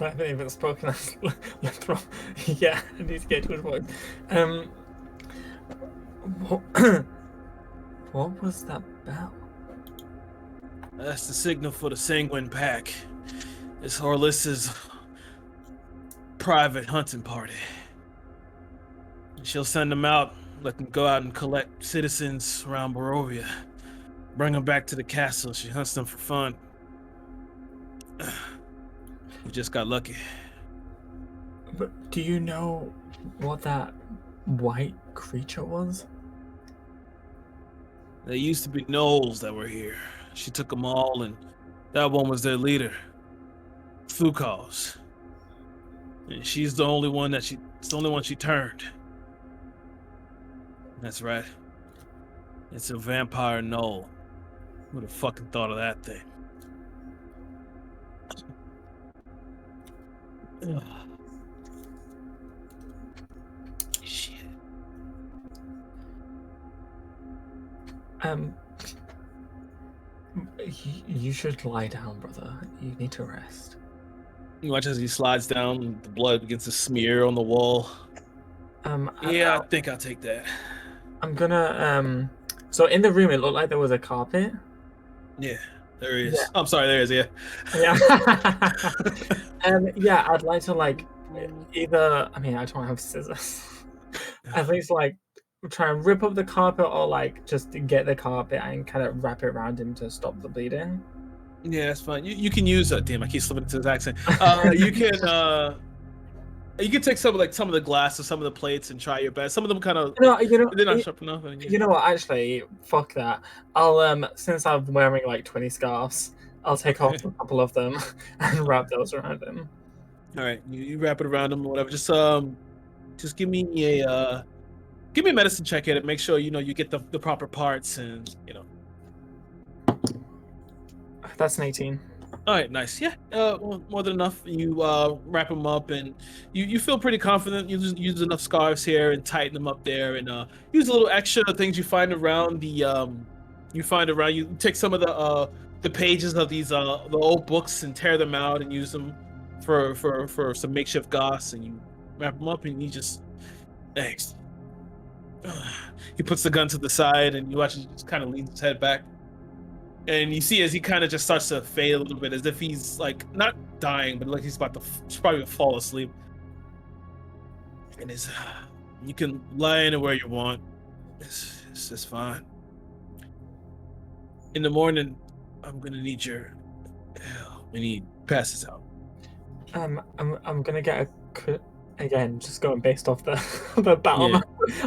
I haven't even spoken as Lithro. Yeah, I need to get to his voice. What was that bell? That's the signal for the Sanguine Pack. It's Orlis's private hunting party. She'll send them out, let them go out and collect citizens around Barovia. Bring them back to the castle. She hunts them for fun. We just got lucky. But do you know what that white creature was? There used to be gnolls that were here. She took them all, and that one was their leader, Fukos. And she's the only one it's the only one she turned. That's right. It's a vampire gnoll. Who'd have fucking thought of that thing? Shit. You should lie down, brother. You need to rest. You watch as he slides down, and the blood begins to smear on the wall. Yeah, I think I'll take that. I'm gonna so in the room it looked like there was a carpet. Yeah, there is. Yeah. I'm sorry, there is, yeah. Yeah. Yeah, I'd like to like either I don't have scissors. At least like try and rip up the carpet or like just get the carpet and kind of wrap it around him to stop the bleeding. Yeah, that's fine. You can use damn, I keep slipping into his accent. You can take some of the glass or some of the plates and try your best. Some of them kind of they're not sharp enough. You know what? Actually, fuck that. I'll since I'm wearing like 20 scarves, I'll take off a couple of them and wrap those around him. All right, you wrap it around him or whatever. Just give me a medicine check at it. Make sure you get the proper parts and That's an 18. All right, nice. Yeah, well, more than enough. You wrap them up, and you feel pretty confident. You use enough scarves here and tighten them up there, and use a little extra things you find around You take some of the pages of these the old books and tear them out and use them for some makeshift gauze, and you wrap them up, and you just thanks. He puts the gun to the side, and you watch him just kind of leans his head back. And you see as he kind of just starts to fade a little bit, as if he's like not dying, but like he's about to probably fall asleep. And you can lie anywhere you want. It's just fine. In the morning, I'm gonna need we need passes out. I'm gonna get again, just going based off the battle. Yeah.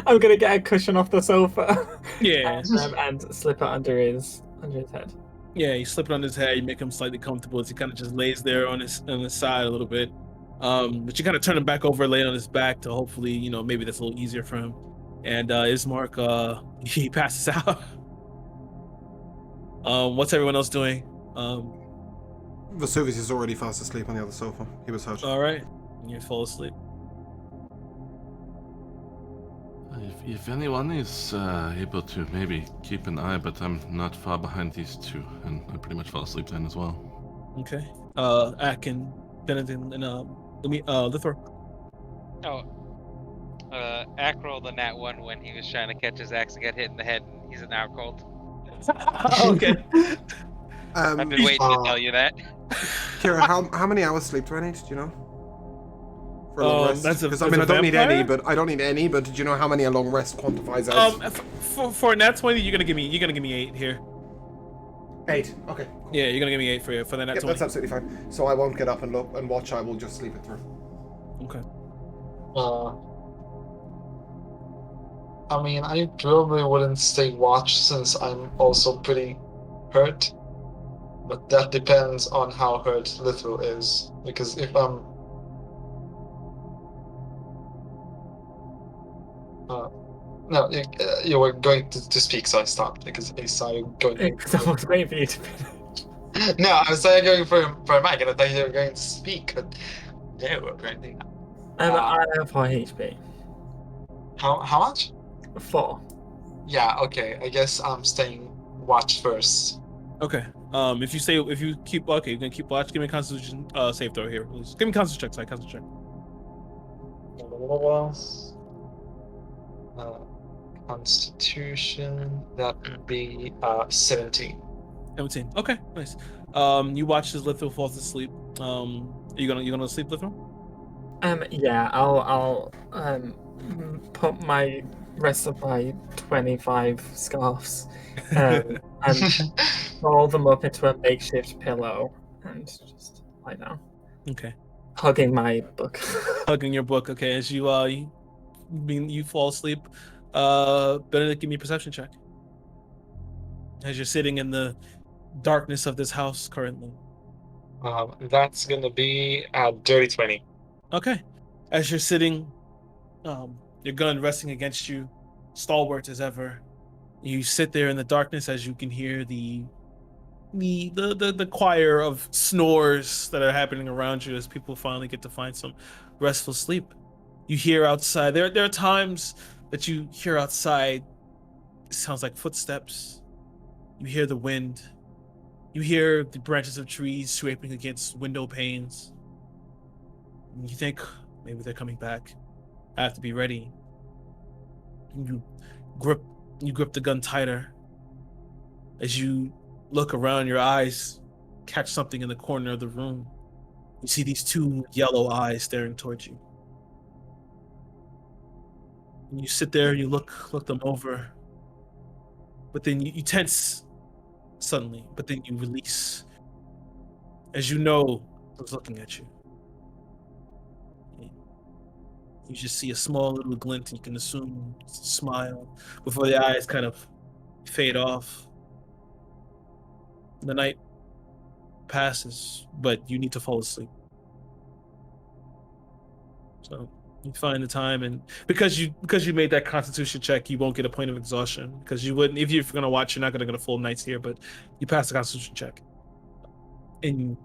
I'm gonna get a cushion off the sofa. Yeah. and slip it under his head. Yeah, you slip it on his head, you make him slightly comfortable as he kind of just lays there on his side a little bit. But you kind of turn him back over, lay on his back to hopefully, maybe that's a little easier for him. And Ismark, he passes out. What's everyone else doing? Vesuvius is already fast asleep on the other sofa. He was hurt. All right, you fall asleep. If anyone is able to maybe keep an eye, but I'm not far behind these two, and I pretty much fall asleep then as well. Okay. Ack and Benedict and Lithor. Oh, Ack rolled a nat 1 when he was trying to catch his axe and got hit in the head. And he's now cold. Okay. I've been waiting to tell you that. Kirah, how many hours sleep do I need? Do you know? For a long rest? That's Because a I don't need any, vampire? but I don't need any. But did you know how many a long rest quantifies as? For nat 20, you're gonna give me 8 here. 8. Okay. Yeah, you're gonna give me 8 for the nat Yep, 20. that's absolutely fine. So I won't get up and look and watch. I will just sleep it through. Okay. I mean, I probably wouldn't stay watch since I'm also pretty hurt. But that depends on how hurt Lithro is. Because if I'm... no, you were going to speak, so I stopped. Because I saw you going... Because I was waiting for you to finish. No, I was saying going for a mic, and I thought you were going to speak. But no, apparently not. I have 4 HP. How much? 4. Yeah, okay. I guess I'm staying watch first. Okay. If you keep you're gonna keep watch. Give me a Constitution save throw here, please. Give me a Constitution check. Sorry, Constitution check. Constitution, that would be 17. 17. Okay, nice. You watch as Lithro falls asleep. Are you gonna sleep, Lithro? Yeah, I'll put my rest of my 25 scarves and roll them up into a makeshift pillow and just lie down, Okay. hugging my book. Hugging your book. Okay, as you fall asleep. Benedict, give me a perception check. As you're sitting in the darkness of this house currently. That's gonna be a dirty 20. Okay. As you're sitting, your gun resting against you, stalwart as ever, you sit there in the darkness as you can hear the choir of snores that are happening around you as people finally get to find some restful sleep. You hear outside. There are times that you hear outside. It sounds like footsteps. You hear the wind. You hear the branches of trees scraping against window panes. And you think maybe they're coming back. I have to be ready. You grip the gun tighter. As you look around, your eyes catch something in the corner of the room. You see these 2 yellow eyes staring towards you. And you sit there and you look them over. But then you tense suddenly, but then you release. As you know who's looking at you. You just see a small little glint, and you can assume it's a smile before the eyes kind of fade off. The night passes, but you need to fall asleep. So you find the time, and because you made that Constitution check, you won't get a point of exhaustion, because you wouldn't. If you're gonna watch, you're not gonna get a full night's here, but you pass the Constitution check, and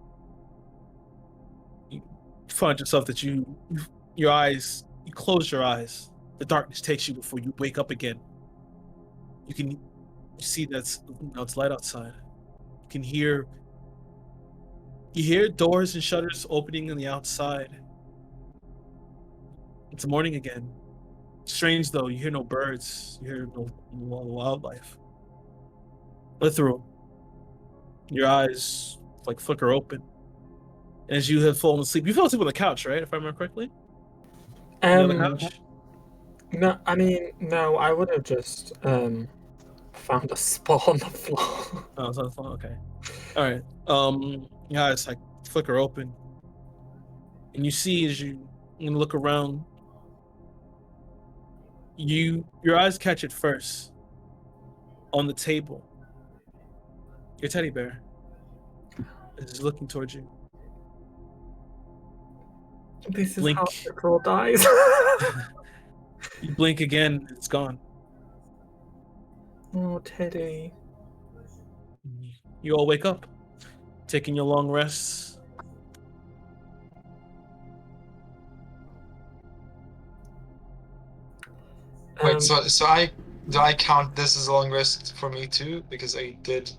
you find yourself that your eyes. You close your eyes. The darkness takes you before you wake up again. You see that it's light outside. You hear doors and shutters opening on the outside. It's morning again. Strange though, you hear no birds. You hear no wildlife. Lithro, your eyes like flicker open. And as you have fallen asleep, you fell asleep on the couch, right? If I remember correctly. On the couch? No, I mean, no, I would have just found a spot on the floor. Oh, it's on the floor. Okay. All right. Your eyes like flicker open, and you see as you look around. Your eyes catch it first on the table. Your teddy bear is looking towards you. This is Blink. how the girl dies. You blink again, it's gone. Oh, Teddy. You all wake up, taking your long rests. Wait, so do I count this as a long rest for me too? Because I did.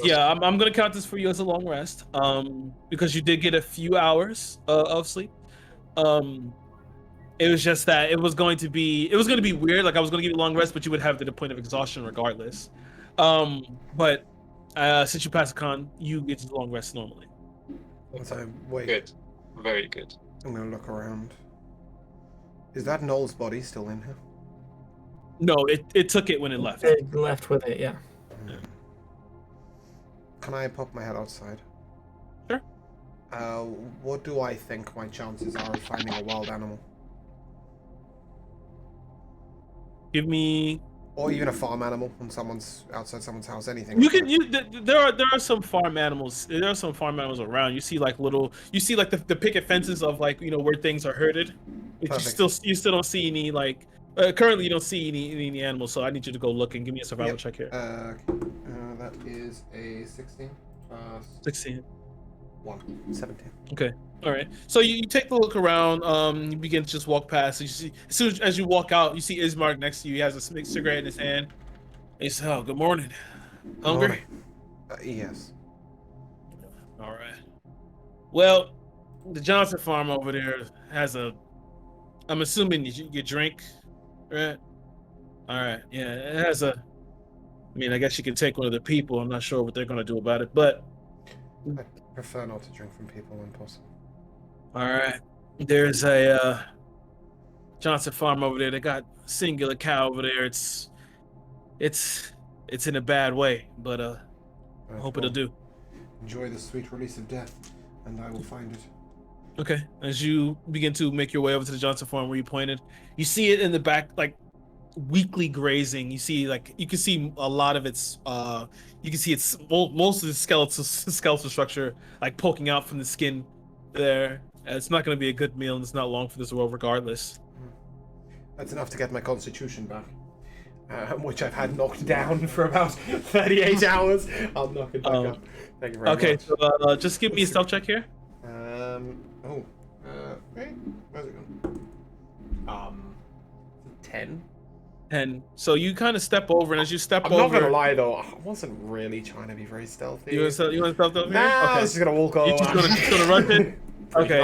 Yeah, I'm gonna count this for you as a long rest. Because you did get a few hours of sleep. And It was just that it was going to be weird. Like I was going to give you a long rest, but you would have to the point of exhaustion regardless. But since you pass the con, you get to the long rest normally. So wait, Good. Very good. I'm gonna look around. Is that Noel's body still in here? No, it took it when it left. It left with it, yeah. Can I pop my head outside? Sure. What do I think my chances are of finding a wild animal? Give me. Or even a farm animal when someone's outside someone's house, anything. You can there are some farm animals. There are some farm animals around. You see like the picket fences of like where things are herded. But you still don't see any like currently you don't see any animals. So I need you to go look and give me a survival check here. That is a 16 plus 16. 1, 17. Okay. All right. So you take the look around. You begin to just walk past. You see, as soon as you walk out, you see Ismark next to you. He has a cigarette in his hand. He says, "Oh, good morning. Hungry?" Yes. All right. Well, the Johnson farm over there has a. I'm assuming you drink, right? All right. Yeah, it has a. I mean, I guess you can take one of the people. I'm not sure what they're gonna do about it, but. I prefer not to drink from people when possible. All right. There's a Johnson farm over there. They got singular cow over there. It's in a bad way, but I hope it'll do. Enjoy the sweet release of death, and I will find it. Okay. As you begin to make your way over to the Johnson farm where you pointed, you see it in the back, like weekly grazing. You can see a lot of its you can see it's most of the skeletal structure like poking out from the skin there. It's not going to be a good meal, and it's not long for this world regardless. That's enough to get my constitution back, which I've had knocked down for about 38 hours. I'll knock it back up. Thank you very much. Okay, so just give me a stealth check here. Wait, where's it gone? 10. 10. So you kind of step over, and as you step over, I'm not gonna lie though, I wasn't really trying to be very stealthy. You want to stealth over here? Nah, Okay. I was just gonna walk over. You're just gonna run it. Okay,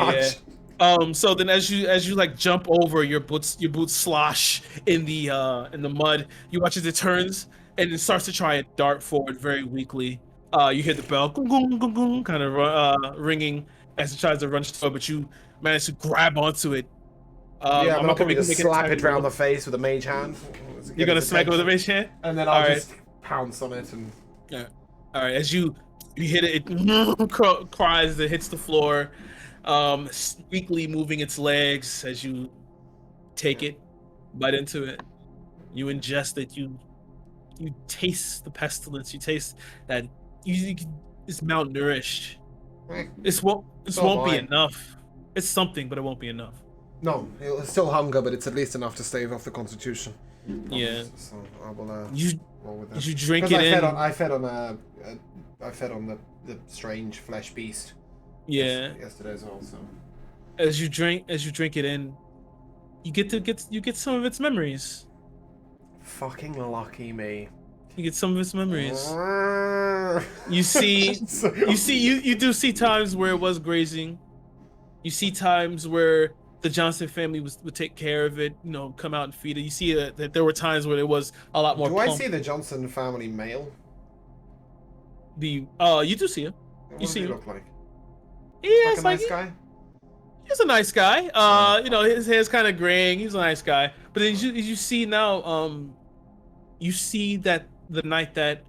yeah. So then as you like jump over, your boots slosh in the mud. You watch as it turns and it starts to try and dart forward very weakly. You hear the bell kind of ringing as it tries to run forward, but you manage to grab onto it. I'm not gonna make slap it around the face with a mage hand. You're gonna smack it with a mage hand, and then I'll just pounce on it and. Yeah. All right. As you hit it, it cries. It hits the floor, weakly moving its legs as you take it, bite into it. You ingest it. You taste the pestilence. You taste that it's malnourished. This won't be enough. It's something, but it won't be enough. No, it's still hunger, but it's at least enough to stave off the constitution. Yeah. So I will roll with that. You drink it in. I fed on the strange flesh beast. Yeah. Yesterday as well. So. As you drink it in, you get some of its memories. Fucking lucky me. You get some of its memories. You do see times where it was grazing. You see times where the Johnson family would take care of it, come out and feed it. You see that there were times where it was a lot more. Do I see the Johnson family male? You do see him. What does he look like? Yeah, like a nice guy. He's a nice guy. His hair's kind of graying. He's a nice guy. But then you see now, you see that the night that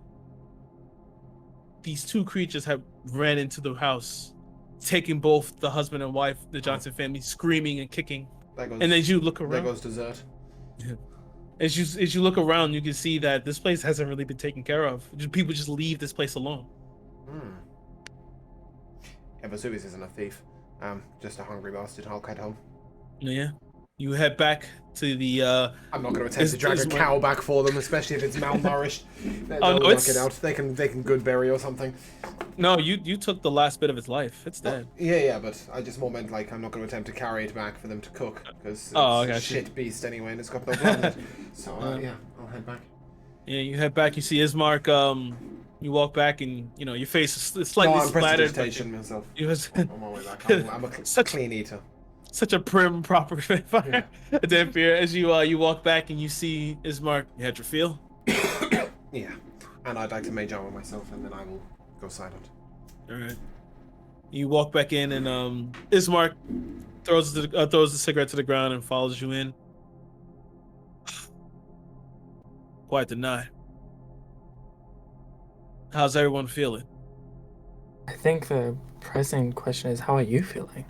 these two creatures have ran into the house, taking both the husband and wife, the Johnson family, screaming and kicking. And as you look around, there goes dessert. As you look around, you can see that this place hasn't really been taken care of. People just leave this place alone. Yeah, Vesuvius isn't a thief. Just a hungry bastard. I'll head home. Yeah. You head back to the. I'm not going to attempt to drag a cow back for them, especially if it's malnourished. They'll work it out. They can good bury or something. No, you took the last bit of its life. It's dead. Yeah, but I just more meant like I'm not going to attempt to carry it back for them to cook because it's a shit beast anyway, and it's got no blood in it. So yeah, I'll head back. Yeah, you head back. You see Ismark. You walk back, and your face is slightly splattered. Myself. You was on my way back. I'm a clean eater. such a prim, proper vampire. Dampier, as you walk back and you see Ismark, you had your feel. Yeah, and I'd like to mage armor myself, and then I will go silent. All right. You walk back in, and Ismark throws the cigarette to the ground and follows you in. Quite the night. How's everyone feeling? I think the pressing question is, how are you feeling?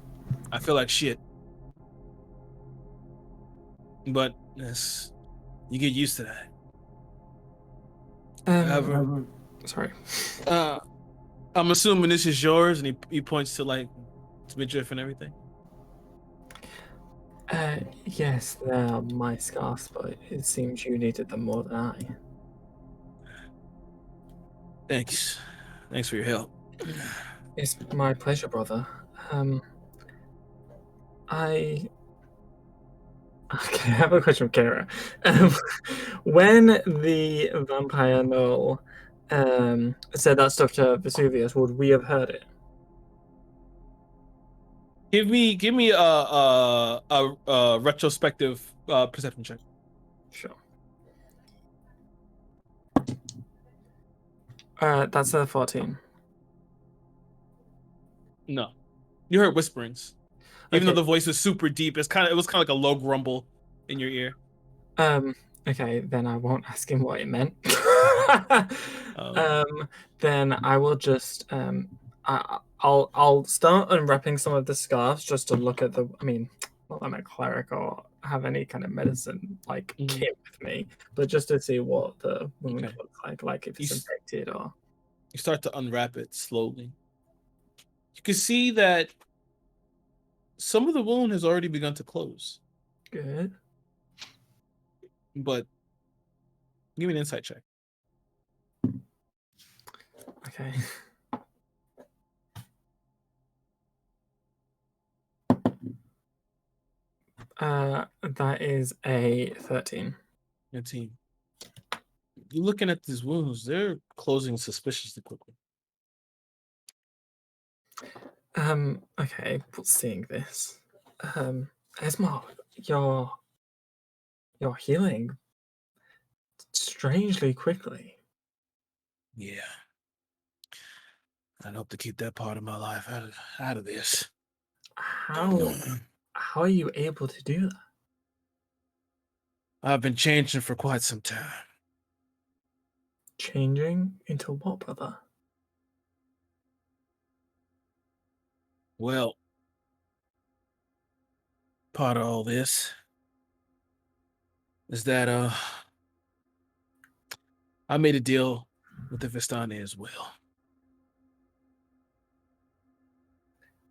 I feel like shit. But yes, you get used to that. Sorry. I'm assuming this is yours, and he points to like midriff and everything. Yes, they're my scarves, but it seems you needed them more than I. Thanks for your help. It's my pleasure, brother. I have a question for Kirah. When the vampire Null said that stuff to Vesuvius, would we have heard it? Give me a retrospective perception check. Sure. That's a 14. No, you heard whisperings. Even Okay. though the voice was super deep, it was kind of like a low grumble in your ear. Okay, then I won't ask him what it meant. Um, Then I will just I'll start unwrapping some of the scarves just to look at the. I mean, not that I'm a cleric or have any kind of medicine like kit with me, but just to see what the wound Okay. looks like if it's infected or. You start to unwrap it slowly. You can see that some of the wound has already begun to close. Good. But give me an insight check. Okay. That is a 13. Your team. You're looking at these wounds, they're closing suspiciously quickly. Okay, seeing this. Esma, you're healing strangely quickly. Yeah. I'd hope to keep that part of my life out of this. How are you able to do that? I've been changing for quite some time. Changing into what, brother? Well, part of all this is that I made a deal with the Vistani as well.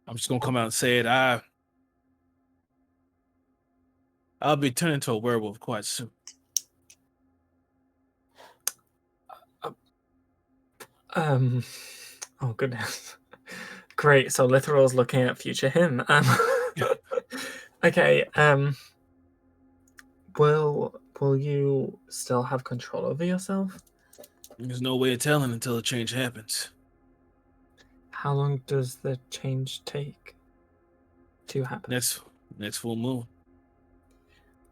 I'm just gonna come out and say it. I'll be turning into a werewolf quite soon. Oh goodness. Great. So Littoral's looking at future him. Okay. Will you still have control over yourself? There's no way of telling until the change happens. How long does the change take to happen? Next full moon.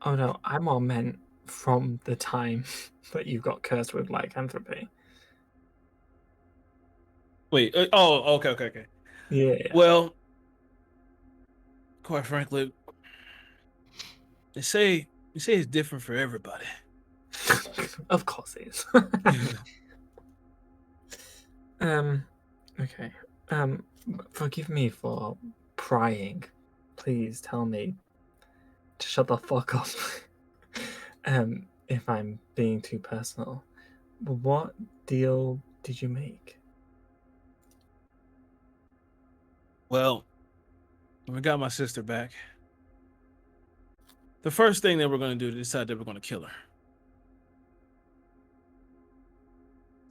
Oh no, I'm all meant from the time that you got cursed with lycanthropy. Wait. Okay. Yeah. Well, quite frankly, they say it's different for everybody. Of course it is. Okay. Forgive me for prying. Please tell me to shut the fuck up. If I'm being too personal. What deal did you make? Well, when I got my sister back, the first thing that we're going to do is decide that we're going to kill her.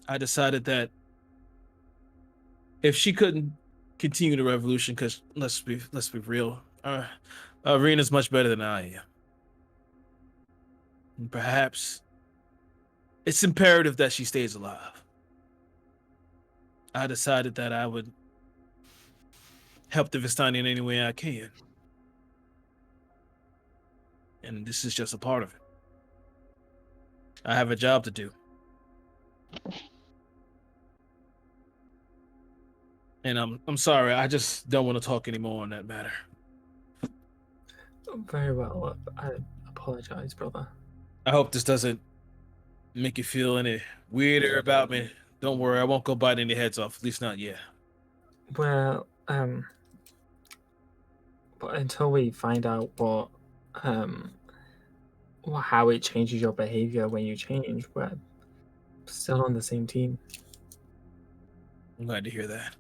I decided that if she couldn't continue the revolution, because let's be real, Arena's much better than I am. And perhaps it's imperative that she stays alive. I decided that I would help the Vistani in any way I can. and this is just a part of it. I have a job to do. And I'm sorry, I just don't want to talk anymore on that matter. Very well. I apologize, brother. I hope this doesn't make you feel any weirder about me. Don't worry, I won't go bite any heads off, at least not yet. Well, but until we find out how it changes your behavior when you change, we're still on the same team. I'm glad to hear that.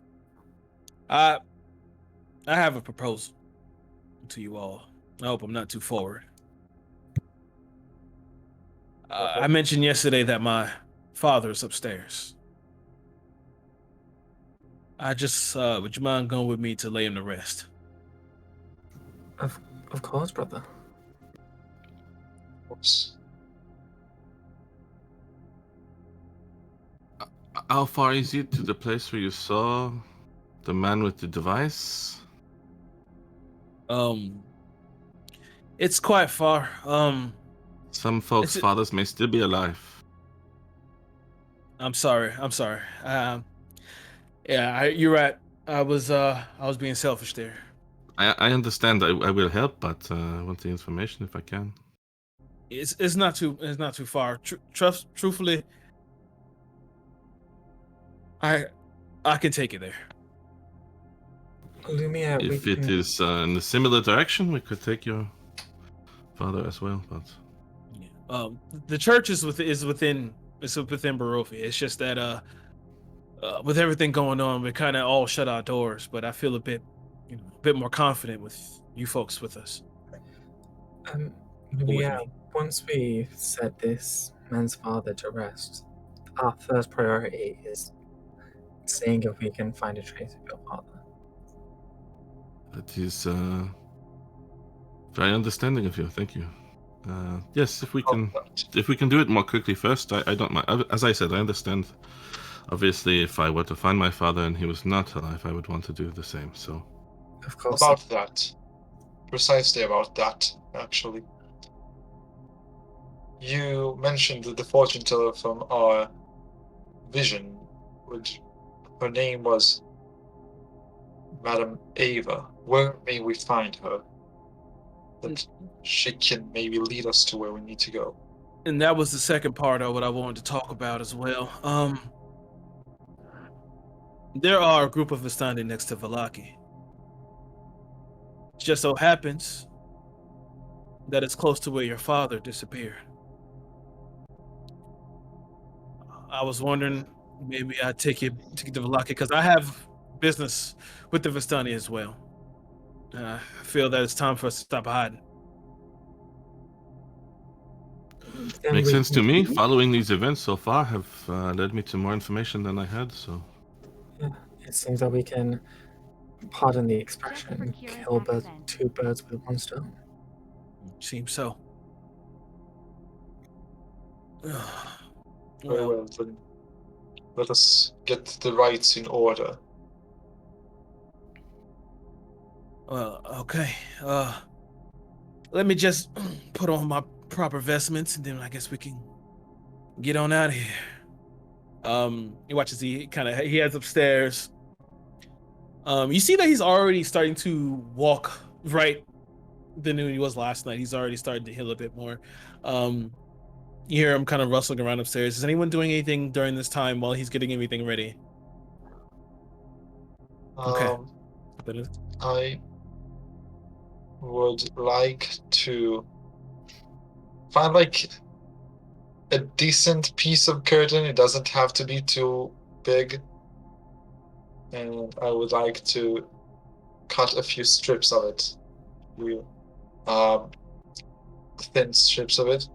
I have a proposal to you all. I hope I'm not too forward. I mentioned yesterday that my father is upstairs. I just would you mind going with me to lay him to rest? Of course, brother. Oops. How far is it to the place where you saw the man with the device? It's quite far. Some folks' fathers may still be alive. I'm sorry. Yeah, you're right. I was being selfish there. I understand. I will help, but I want the information if I can. It's not too far. Truthfully, I can take it there. Lumia, If it is in a similar direction, we could take your father as well. But the church is within Barovia. It's just that with everything going on, we kind of all shut our doors. But I feel a bit more confident with you folks with us. Lumia, once we set this man's father to rest, our first priority is seeing if we can find a trace of your father. that is very understanding of you. Thank you. Yes, if we can do it more quickly first, I don't mind. As I said, I understand. Obviously, if I were to find my father and he was not alive, I would want to do the same. So, Of course. About that. Precisely about that, actually. You mentioned the fortune teller from our vision, which her name was Madame Ava. Where may we find her? That she can maybe lead us to where we need to go. And that was the second part of what I wanted to talk about as well. There are a group of Vistani next to Valaki. It just so happens that it's close to where your father disappeared. I was wondering maybe I'd take you to Valaki because I have business with the Vistani as well. I feel that it's time for us to stop hiding. Then makes we sense to can- me. Following these events so far have led me to more information than I had. So, Yeah, it seems that we can, pardon the expression, kill two birds with one stone. Seems so. Very well, then let us get the rites in order. Well, okay. Let me just put on my proper vestments, and then I guess we can get on out of here. He watches. He heads upstairs. You see that he's already starting to walk right than he was last night. He's already starting to heal a bit more. You hear him kind of rustling around upstairs. Is anyone doing anything during this time while he's getting everything ready? Okay. I would like to find like a decent piece of curtain. It doesn't have to be too big. And I would like to cut a few strips of it. Thin strips of it.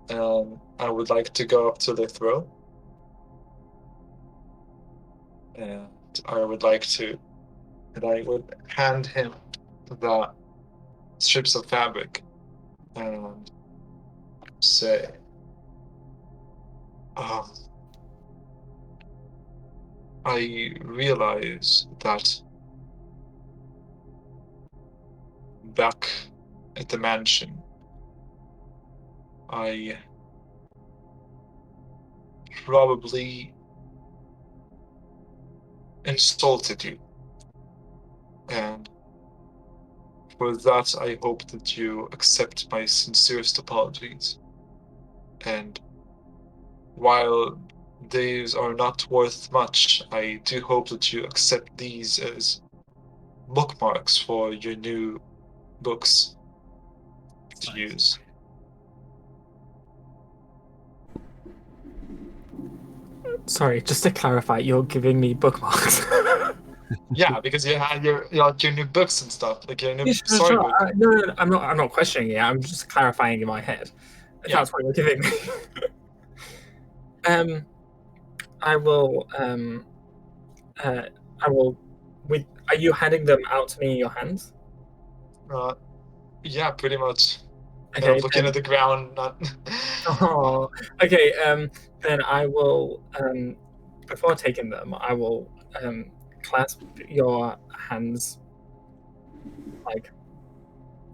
And I would like to go up to the throne. And I would hand him the strips of fabric and say, I realize that back at the mansion, I probably insulted you. And for that, I hope that you accept my sincerest apologies. And while these are not worth much, I do hope that you accept these as bookmarks for your new books to use. Sorry, just to clarify, you're giving me bookmarks. Yeah, because you had your new books and stuff, like your new Yeah, sure, storybook. sure. No, I'm not questioning it. I'm just clarifying in my head. Yeah. That's what you're giving me. I will. With, are you handing them out to me in your hands? Yeah, pretty much. Okay. Looking at the ground, not. Oh, okay. Then I will. Before taking them, I will clasp your hands, like,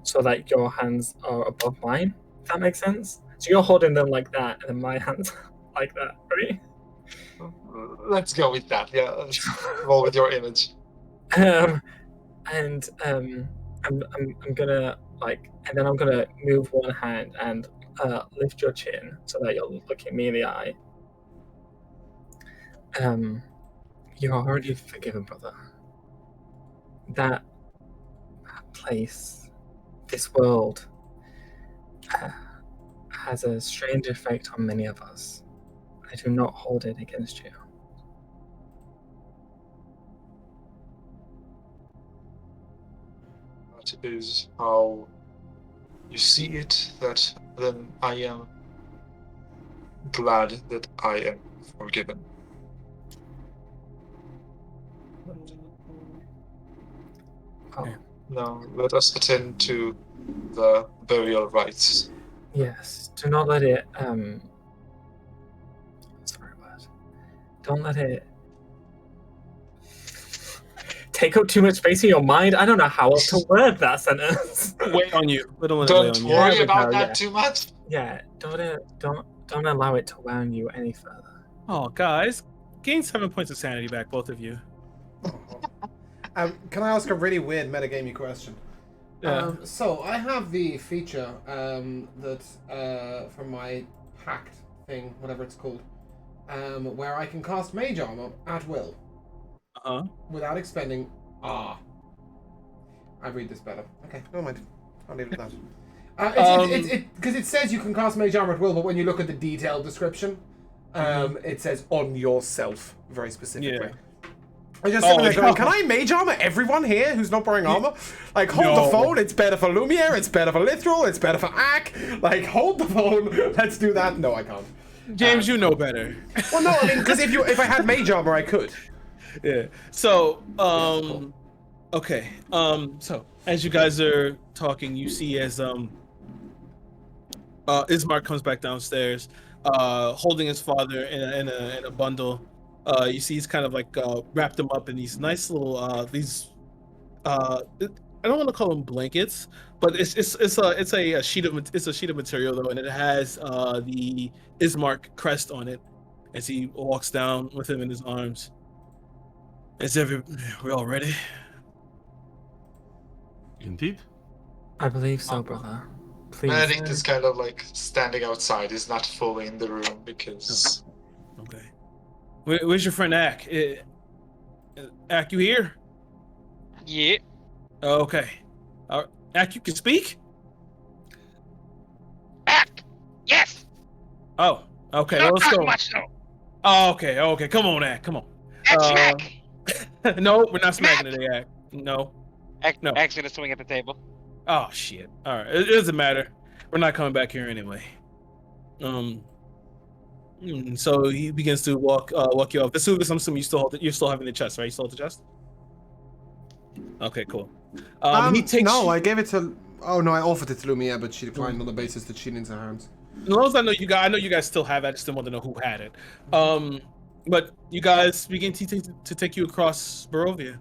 so that your hands are above mine. If that makes sense. So you're holding them like that, and then my hands like that, right? Let's go with that. Yeah, let's roll with your image. I'm gonna and then I'm gonna move one hand and lift your chin so that you're looking me in the eye. You're already forgiven, brother. That place, this world, has a strange effect on many of us. I do not hold it against you. That is how you see it. That then I am glad that I am forgiven. Oh, Now let us attend to the burial rites. yes. Do not let it. Sorry, what? Don't let it take up too much space in your mind. I don't know how else to word that sentence. Wait on you. We don't let it weigh Don't on you. worry There we about go, that yeah. too much. Yeah, don't allow it to weigh on you any further. Oh, guys, gain 7 points of sanity back, both of you. Can I ask a really weird metagamey question? Yeah. So I have the feature that from my pact thing, whatever it's called, where I can cast mage armor at will without expending. I read this better. Okay, never mind. I'll leave it at that. Because it says you can cast mage armor at will, but when you look at the detailed description, it says on yourself very specifically. Yeah. I just sitting there going, can I mage armor everyone here who's not wearing armor? Like, hold the phone, it's better for Lumiere, it's better for Lithril, it's better for Ak. Like, hold the phone, let's do that. No, I can't. James, you know better. Well, no, I mean, because if I had mage armor, I could. Yeah. So, okay. So as you guys are talking, you see as Ismark comes back downstairs, holding his father in a bundle. You see he's kind of like wrapped him up in these nice little I don't want to call them blankets, but it's a sheet of material though, and it has the Ismark crest on it as he walks down with him in his arms. We all ready? Indeed. I believe so, brother. Please. Benedict is kind of like standing outside. He's not fully in the room because. Okay. Where's your friend Ak? Ak, you here? Yeah. Okay. Ak, you can speak? Act. Yes. Oh, okay. Not Well, let's that go. much, though. Oh, okay. Come on, Ak. Come on. Act smack. No, we're not smacking today, Ak. No. No. Act's gonna swing at the table. Oh shit. All right. It doesn't matter. We're not coming back here anyway. So he begins to walk you off. Vesuvius, I'm assuming you're still having the chest, right? You still have the chest? Okay, cool. He takes. No, I gave it to. Oh no, I offered it to Lumia, but she declined on the basis that she needs her hands. As long as I know you guys still have it. I just didn't want to know who had it. But you guys begin to take you across Barovia,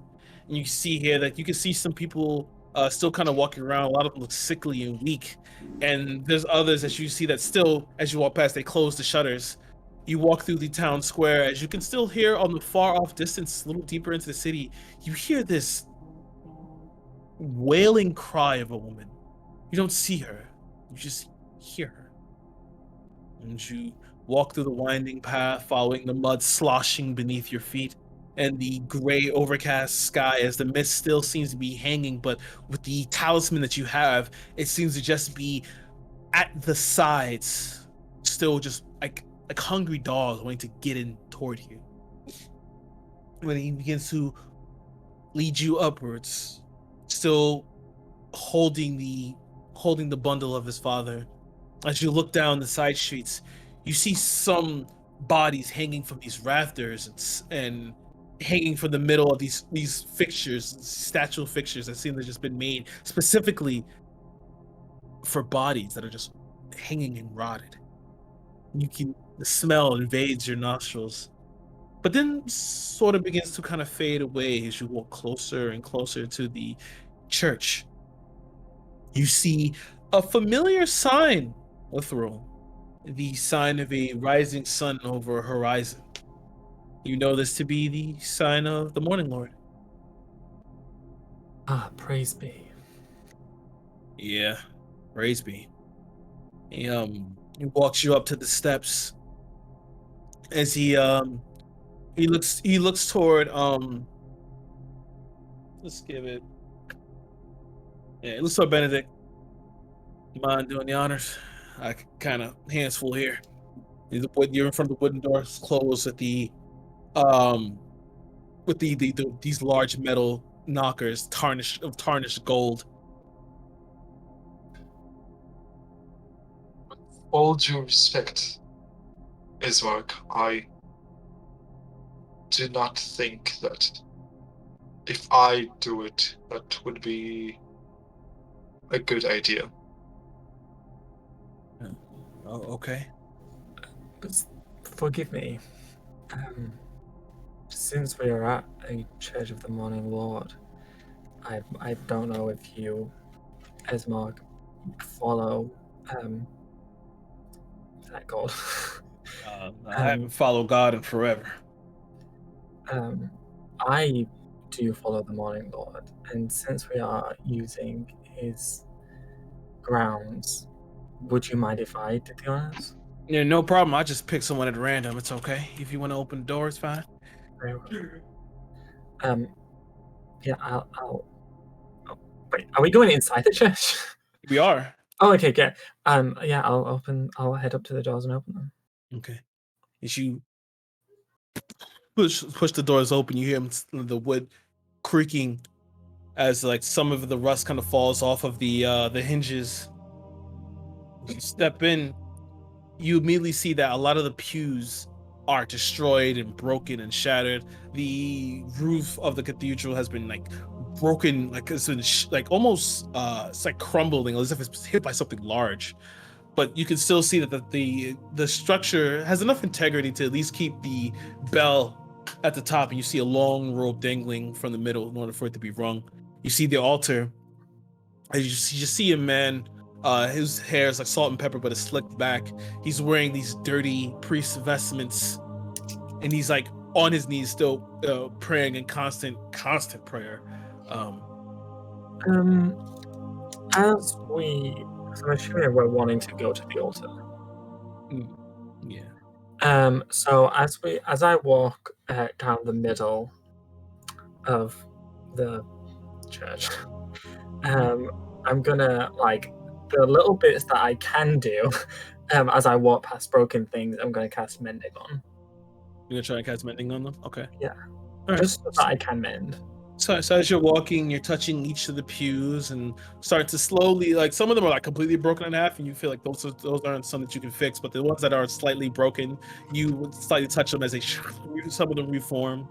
and you see here that you can see some people still kind of walking around. A lot of them look sickly and weak, and there's others that you see that still, as you walk past, they close the shutters. You walk through the town square, as you can still hear on the far off distance, a little deeper into the city, you hear this wailing cry of a woman. You don't see her, you just hear her. And you walk through the winding path, following the mud sloshing beneath your feet, and the gray overcast sky as the mist still seems to be hanging, but with the talisman that you have, it seems to just be at the sides, still just like hungry dogs wanting to get in toward you. When he begins to lead you upwards, still holding the bundle of his father. As you look down the side streets, you see some bodies hanging from these rafters and hanging from the middle of these fixtures, statue fixtures that seem to have just been made specifically for bodies that are just hanging and rotted. The smell invades your nostrils, but then sort of begins to kind of fade away as you walk closer and closer to the church. You see a familiar sign, Lithral, the sign of a rising sun over a horizon. You know this to be the sign of the Morning Lord. Ah, praise be. Yeah, praise be. He walks you up to the steps as he looks toward let's give it. Yeah, it looks toward Benedict. You mind doing the honors? I kind of hands full here. You're in front of the wooden doors closed at the with these large metal knockers tarnished gold. All due respect, Ismark, I do not think that if I do it, that would be a good idea. Oh, okay. But forgive me. Since we are at a Church of the Morning Lord, I don't know if you, Esmark, follow that god. I haven't followed God in forever. I do follow the Morning Lord, and since we are using his grounds, would you mind if I did the honors? Yeah, no problem. I just pick someone at random. It's okay. If you want to open the door, it's fine. Very well. Yeah, I'll. Oh, wait, are we going inside the church? We are. Oh, okay, good. Yeah, I'll head up to the doors and open them. Okay. As you push the doors open, you hear the wood creaking as like some of the rust kind of falls off of the hinges. As you step in, you immediately see that a lot of the pews are destroyed and broken and shattered. The roof of the cathedral has been like broken, like it's been like almost it's like crumbling as if it's hit by something large. But you can still see that the structure has enough integrity to at least keep the bell at the top, and you see a long rope dangling from the middle in order for it to be rung. You see the altar, and you just see a man. His hair is like salt and pepper, but it's slicked back. He's wearing these dirty priest vestments, and he's like on his knees, still praying in constant prayer. As I'm assuming we're wanting to go to the altar. Yeah. So as I walk down the middle of the church, I'm gonna like the little bits that I can do. As I walk past broken things, I'm gonna cast mending on. You're gonna try and cast mending on them? Okay. Yeah. All Just right. so that I can mend. So as you're walking, you're touching each of the pews and start to slowly, like some of them are like completely broken in half, and you feel like those aren't some that you can fix, but the ones that are slightly broken, you would slightly touch them as they some of them reform.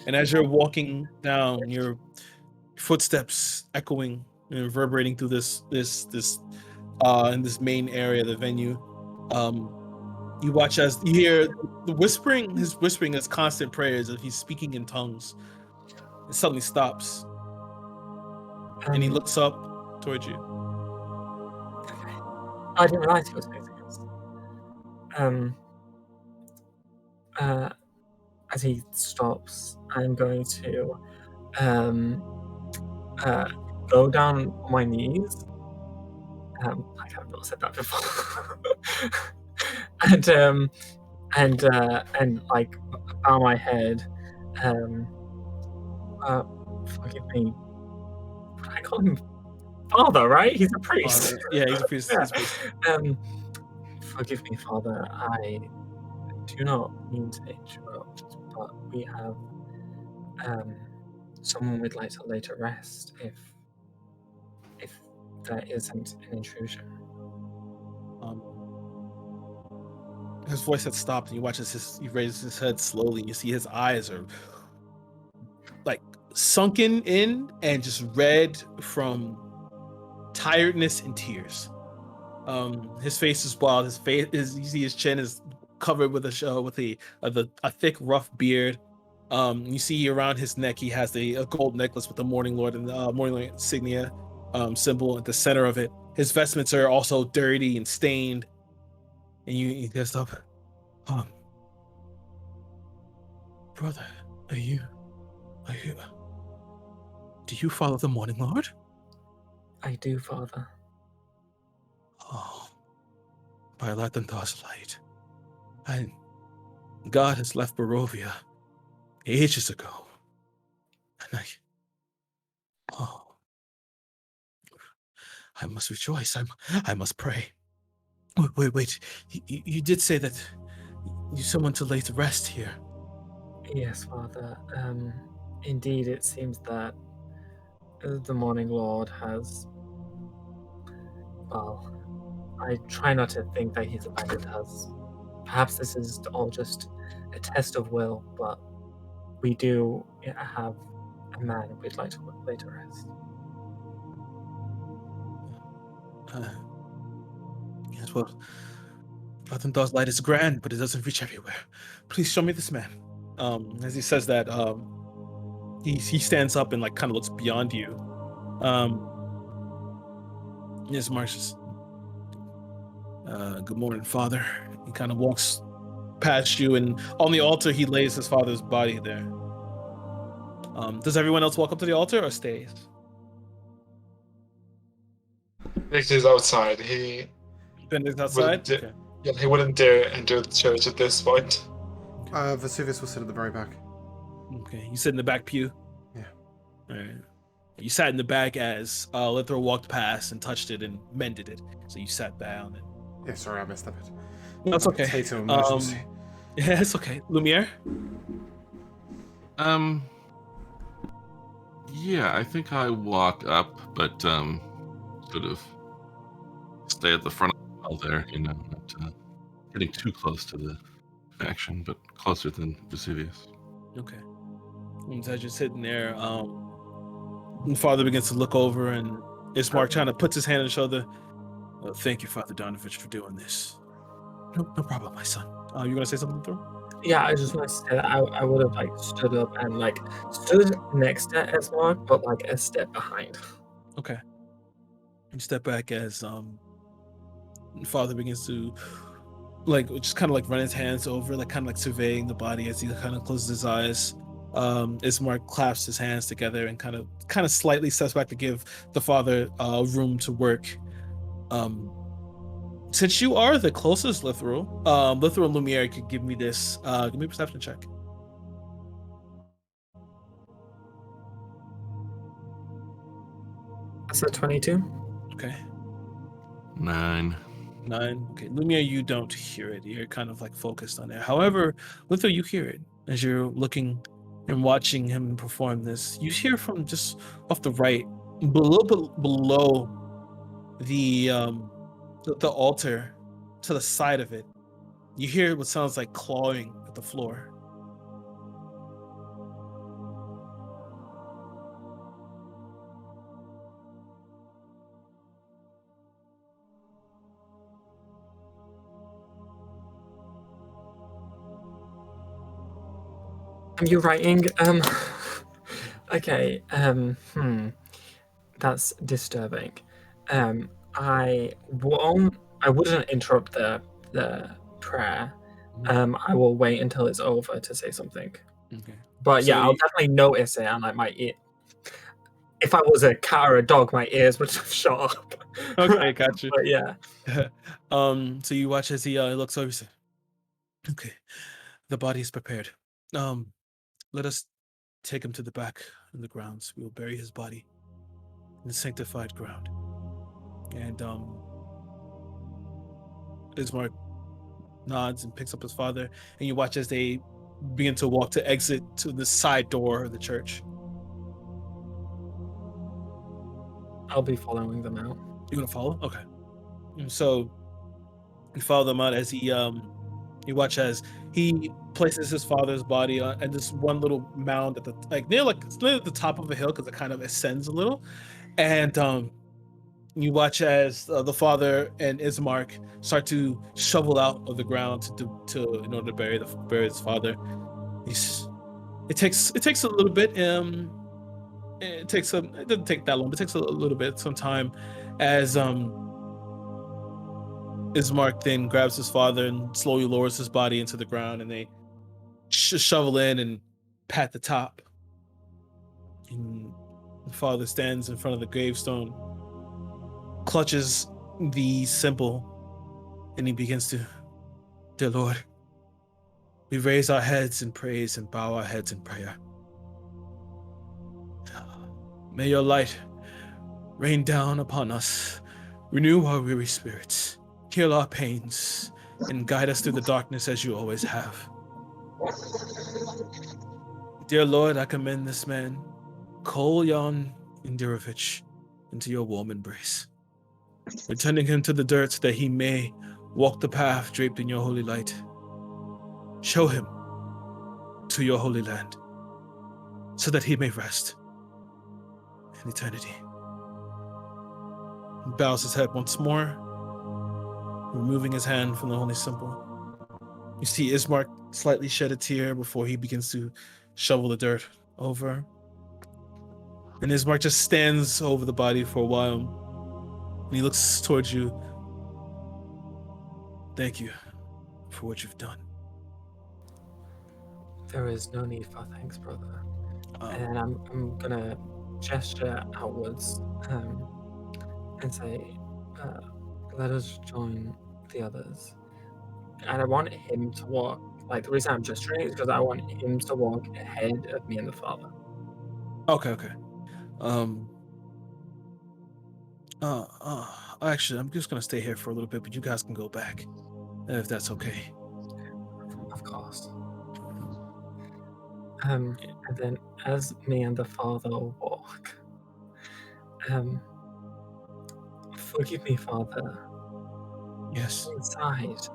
And as you're walking down, your footsteps echoing and reverberating through this in this main area of the venue. You watch as you hear his whispering as constant prayers, as he's speaking in tongues. It suddenly stops. and he looks up towards you. I didn't realize he was facing us. As he stops, I'm going to go down on my knees. I have not said that before. and like bow my head. Forgive me. I call him father, right? He's a priest. Yeah, he's a priest. Yeah. He's a priest. Forgive me, father. I do not mean to interrupt, but we have someone we'd like to lay to rest if there isn't an intrusion. His voice had stopped, and you watch as he raises his head slowly, and you see his eyes are like sunken in and just red from tiredness and tears. His face is wild. You see his chin is covered with a thick, rough beard. You see around his neck he has a gold necklace with the Morning Lord and the Morning Lord insignia symbol at the center of it. His vestments are also dirty and stained. And you just up, brother, are you? Do you follow the Morning Lord? I do, father. Oh, by Lathandar's light. And God has left Barovia ages ago. And I must rejoice. I must pray. Wait. You did say that you someone to lay to rest here. Yes, father. Indeed, it seems that the Morning Lord has. Well, I try not to think that he's abandoned us. Perhaps this is all just a test of will, but we do have a man we'd like to lay to rest. Yes, well, Lathandar's light is grand, but it doesn't reach everywhere. Please show me this man. As he says that, he stands up and like kind of looks beyond you. Yes, Marcius. Good morning, Father. He kind of walks past you, and on the altar he lays his father's body there. Does everyone else walk up to the altar or stays? Victor's outside. He Benedict's outside? Okay. Yeah, he wouldn't dare enter the church at this point. Vesuvius will sit at the very back. Okay, you sit in the back pew? Yeah. All right. You sat in the back as Lithro walked past and touched it and mended it. So you sat down. And... Yeah, sorry, I missed that bit. No, it's okay. State of emergency. Yeah, it's okay. Lumiere? Yeah, I think I walk up, but sort of stay at the front of the wall there, not getting too close to the action, but closer than Vesuvius. Okay. And as you're sitting there, the father begins to look over, and Ismark kind of puts his hand on his shoulder. Thank you, Father Donovich, for doing this. No problem, my son. You gonna say something, Thor? Yeah, I just want to say that I would have like stood up and like stood next to Esmark, but like a step behind. Okay. You step back as father begins to like just kind of like run his hands over, like kind of like surveying the body as he kind of closes his eyes. Ismark clasps his hands together and kind of slightly steps back to give the father room to work. Since you are the closest Lithro, Lithro and Lumiere could give me this. Give me a perception check. That's a 22. Okay. 9. Okay, Lumiere, you don't hear it. You're kind of like focused on it. However, Lithro, you hear it as you're looking and watching him perform this. You hear from just off the right, below the altar, to the side of it. You hear what sounds like clawing at the floor. Are you writing? Okay. that's disturbing. I wouldn't interrupt the prayer. I will wait until it's over to say something. Okay. But So yeah, I'll you- definitely notice it, and like my ear. If I was a cat or a dog, my ears would just shut up. Okay, got you. But yeah, So you watch as he looks over. You say, "Okay, the body is prepared. Let us take him to the back in the grounds. We will bury his body in the sanctified ground." And Ismark nods and picks up his father, and you watch as they begin to walk to exit to the side door of the church. I'll be following them out. You gonna follow? Okay. And so you follow them out as you watch as he places his father's body at this one little mound at the it's near the top of a hill because it kind of ascends a little, and you watch as the father and Ismark start to shovel out of the ground to in order to bury his father. It takes a little bit. It doesn't take that long, but it takes a little bit, some time, as Ismark then grabs his father and slowly lowers his body into the ground, and they shovel in and pat the top. And the father stands in front of the gravestone, clutches the symbol, and he begins to, "Dear Lord, we raise our heads in praise and bow our heads in prayer. May your light rain down upon us, renew our weary spirits, heal our pains, and guide us through the darkness as you always have. Dear Lord, I commend this man, Kolyan Indirovich, into your warm embrace, returning him to the dirt so that he may walk the path draped in your holy light. Show him to your holy land, so that he may rest in eternity." He bows his head once more, removing his hand from the holy symbol. You see Ismark slightly shed a tear before he begins to shovel the dirt over. And Ismark just stands over the body for a while, and he looks towards you. "Thank you for what you've done." There is no need for thanks, brother. And I'm gonna gesture outwards and say, "Let us join the others." And I want him to walk. Like the reason I'm gesturing is because I want him to walk ahead of me and the father. Okay. Actually, I'm just gonna stay here for a little bit, but you guys can go back, if that's okay. Of course. And then as me and the father walk, forgive me, Father. Yes. Inside,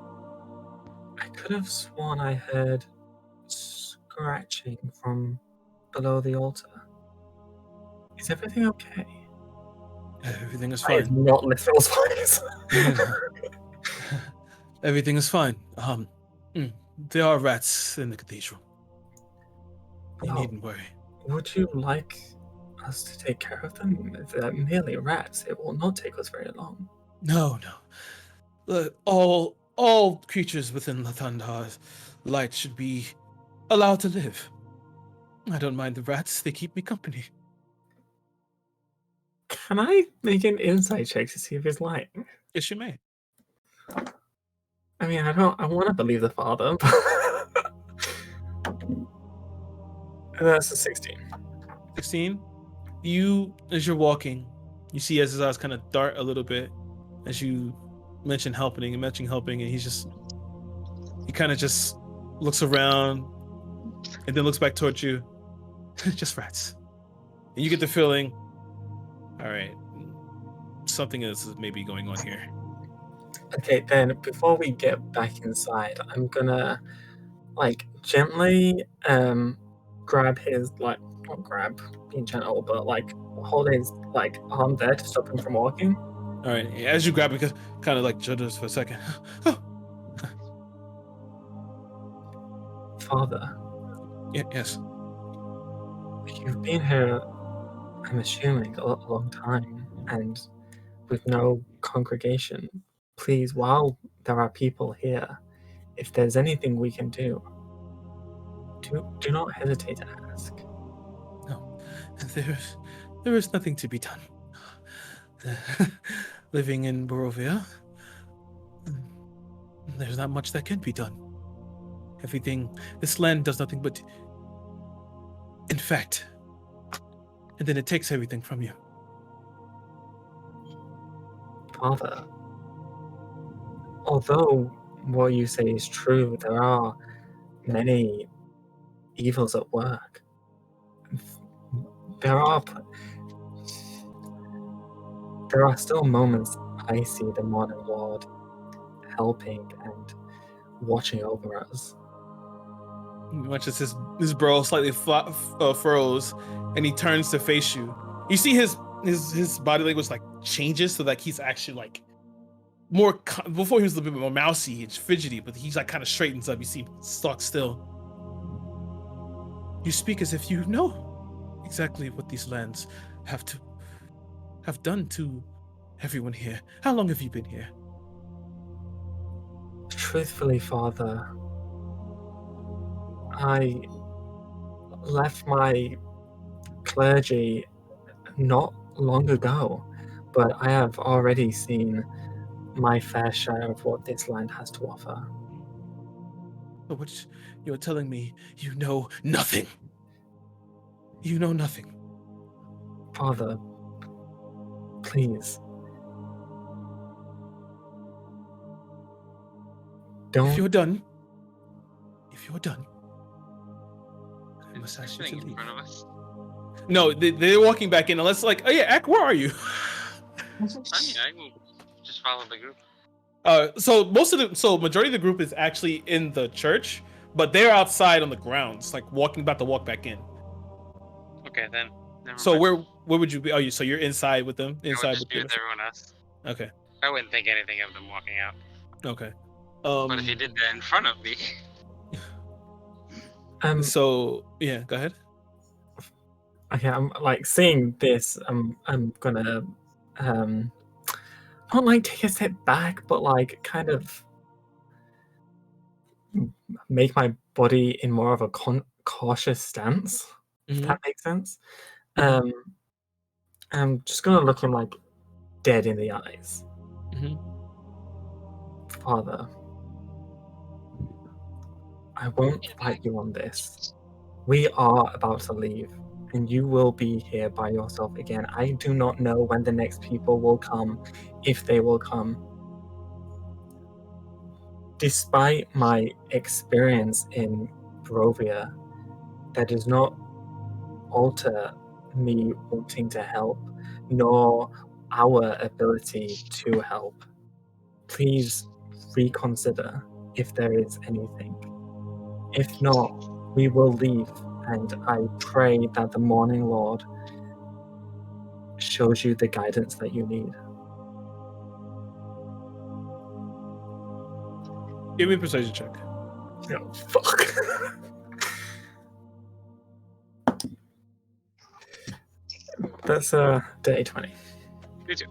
I could have sworn I heard scratching from below the altar. Is everything okay? Everything is That is fine. not literal spice. Everything is fine. There are rats in the cathedral. You Oh. needn't worry. Would you like us to take care of them? If they're merely rats, it will not take us very long. No. All creatures within Lathandar's light should be allowed to live. I don't mind the rats; they keep me company. Can I make an insight check to see if it's lying? Yes, you may. I mean, I want to believe the father. And that's a 16. 16. You, as you're walking, you see as his eyes kind of dart a little bit as you mention helping, and he kind of just looks around and then looks back towards you. Just rats. And you get the feeling, all right, something is maybe going on here. Okay, then before we get back inside, I'm gonna gently grab his not grab, being gentle, but hold his arm there to stop him from walking. All right, as you grab it, kind of judders for a second. Father. Yes. You've been here I'm assuming a long time, and with no congregation. Please, while there are people here, if there's anything we can do, do not hesitate to ask. No, there is nothing to be done. Living in Barovia, there's not much that can be done. This land does nothing but infect, and then it takes everything from you. Father, although what you say is true, there are many evils at work. There are still moments I see the Morning Lord helping and watching over us. Much as his brow slightly furrows, and he turns to face you. You see his body language like changes, so like he's actually like more. Before he was a little bit more mousy and fidgety, but he's like kind of straightens up. You see him stock still. You speak as if you know exactly what these lands have done to everyone here. How long have you been here? Truthfully, Father, I left my clergy not long ago, but I have already seen my fair share of what this land has to offer. But what you're telling me, you know nothing. You know nothing. Father, please. If you're done, I must ask you to Sitting in leave. front of us. No, they're walking back in. Unless like, oh yeah, Ak, where are you? I will just follow the group. So majority of the group is actually in the church, but they're outside on the grounds, like about to walk back in. Okay, then. Never So mind. where would you be? Oh, so you're inside with them? I would Inside just be with everyone else. Okay. I wouldn't think anything of them walking out. Okay. But if you did that in front of me, So yeah, go ahead. Okay, I'm like seeing this. I'm gonna not like take a step back, but like kind of make my body in more of a cautious stance. If that makes sense. I'm just gonna look him like dead in the eyes. Father, I won't fight you on this. We are about to leave, and you will be here by yourself again. I do not know when the next people will come, if they will come. Despite my experience in Barovia, that does not alter me wanting to help, nor our ability to help. Please reconsider if there is anything. If not, we will leave, and I pray that the Morning Lord shows you the guidance that you need. Give me a persuasion check. Oh, fuck. That's a dirty 20. me too.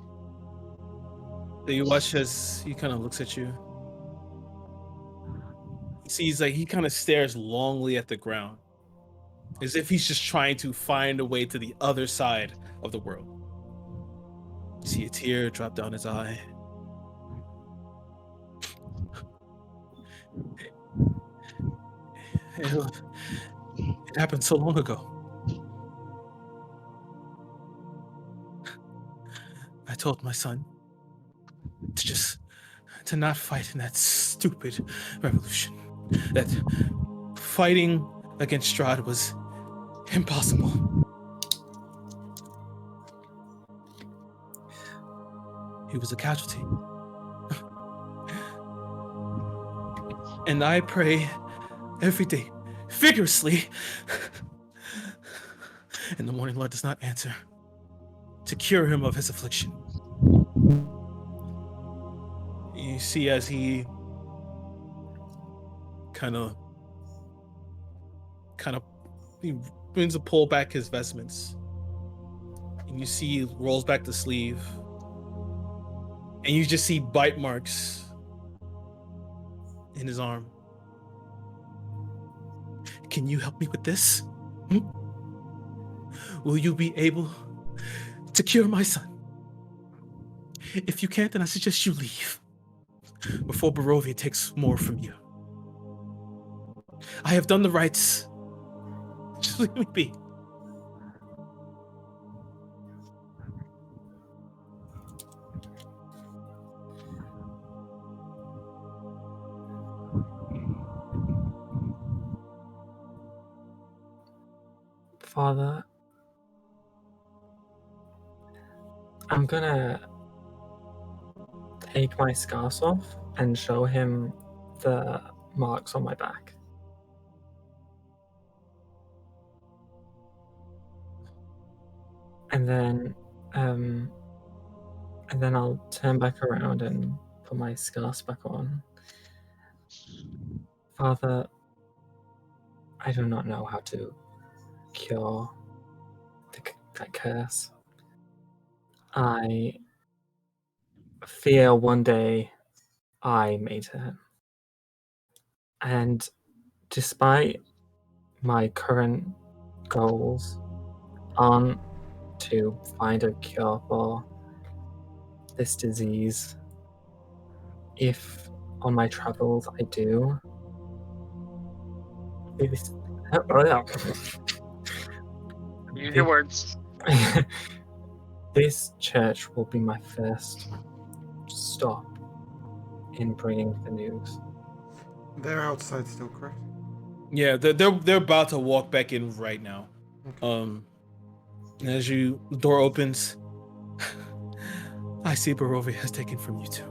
So you watch as he kind of looks at you. He sees like he kind of stares longly at the ground, as if he's just trying to find a way to the other side of the world. You see a tear drop down his eye. It happened so long ago. I told my son to not fight in that stupid revolution. That fighting against Strahd was impossible. He was a casualty. And I pray every day, vigorously, and the Morning Lord does not answer, to cure him of his affliction. You see as he kind of he begins to pull back his vestments. and you see he rolls back the sleeve, and you just see bite marks in his arm. Can you help me with this? Hmm? Will you be able to cure my son? If you can't, then I suggest you leave before Barovia takes more from you. I have done the rites. Just leave me be. Father, I'm gonna take my scarf off and show him the marks on my back. And then I'll turn back around and put my scarf back on. Father, I do not know how to cure that curse. I fear one day I may turn. And despite my current goals aren't to find a cure for this disease, if on my travels I do, this, Use your words. this church will be my first stop in bringing the news. They're outside still, correct? Yeah, they're about to walk back in right now. And as the door opens, I see Barovia has taken from you too.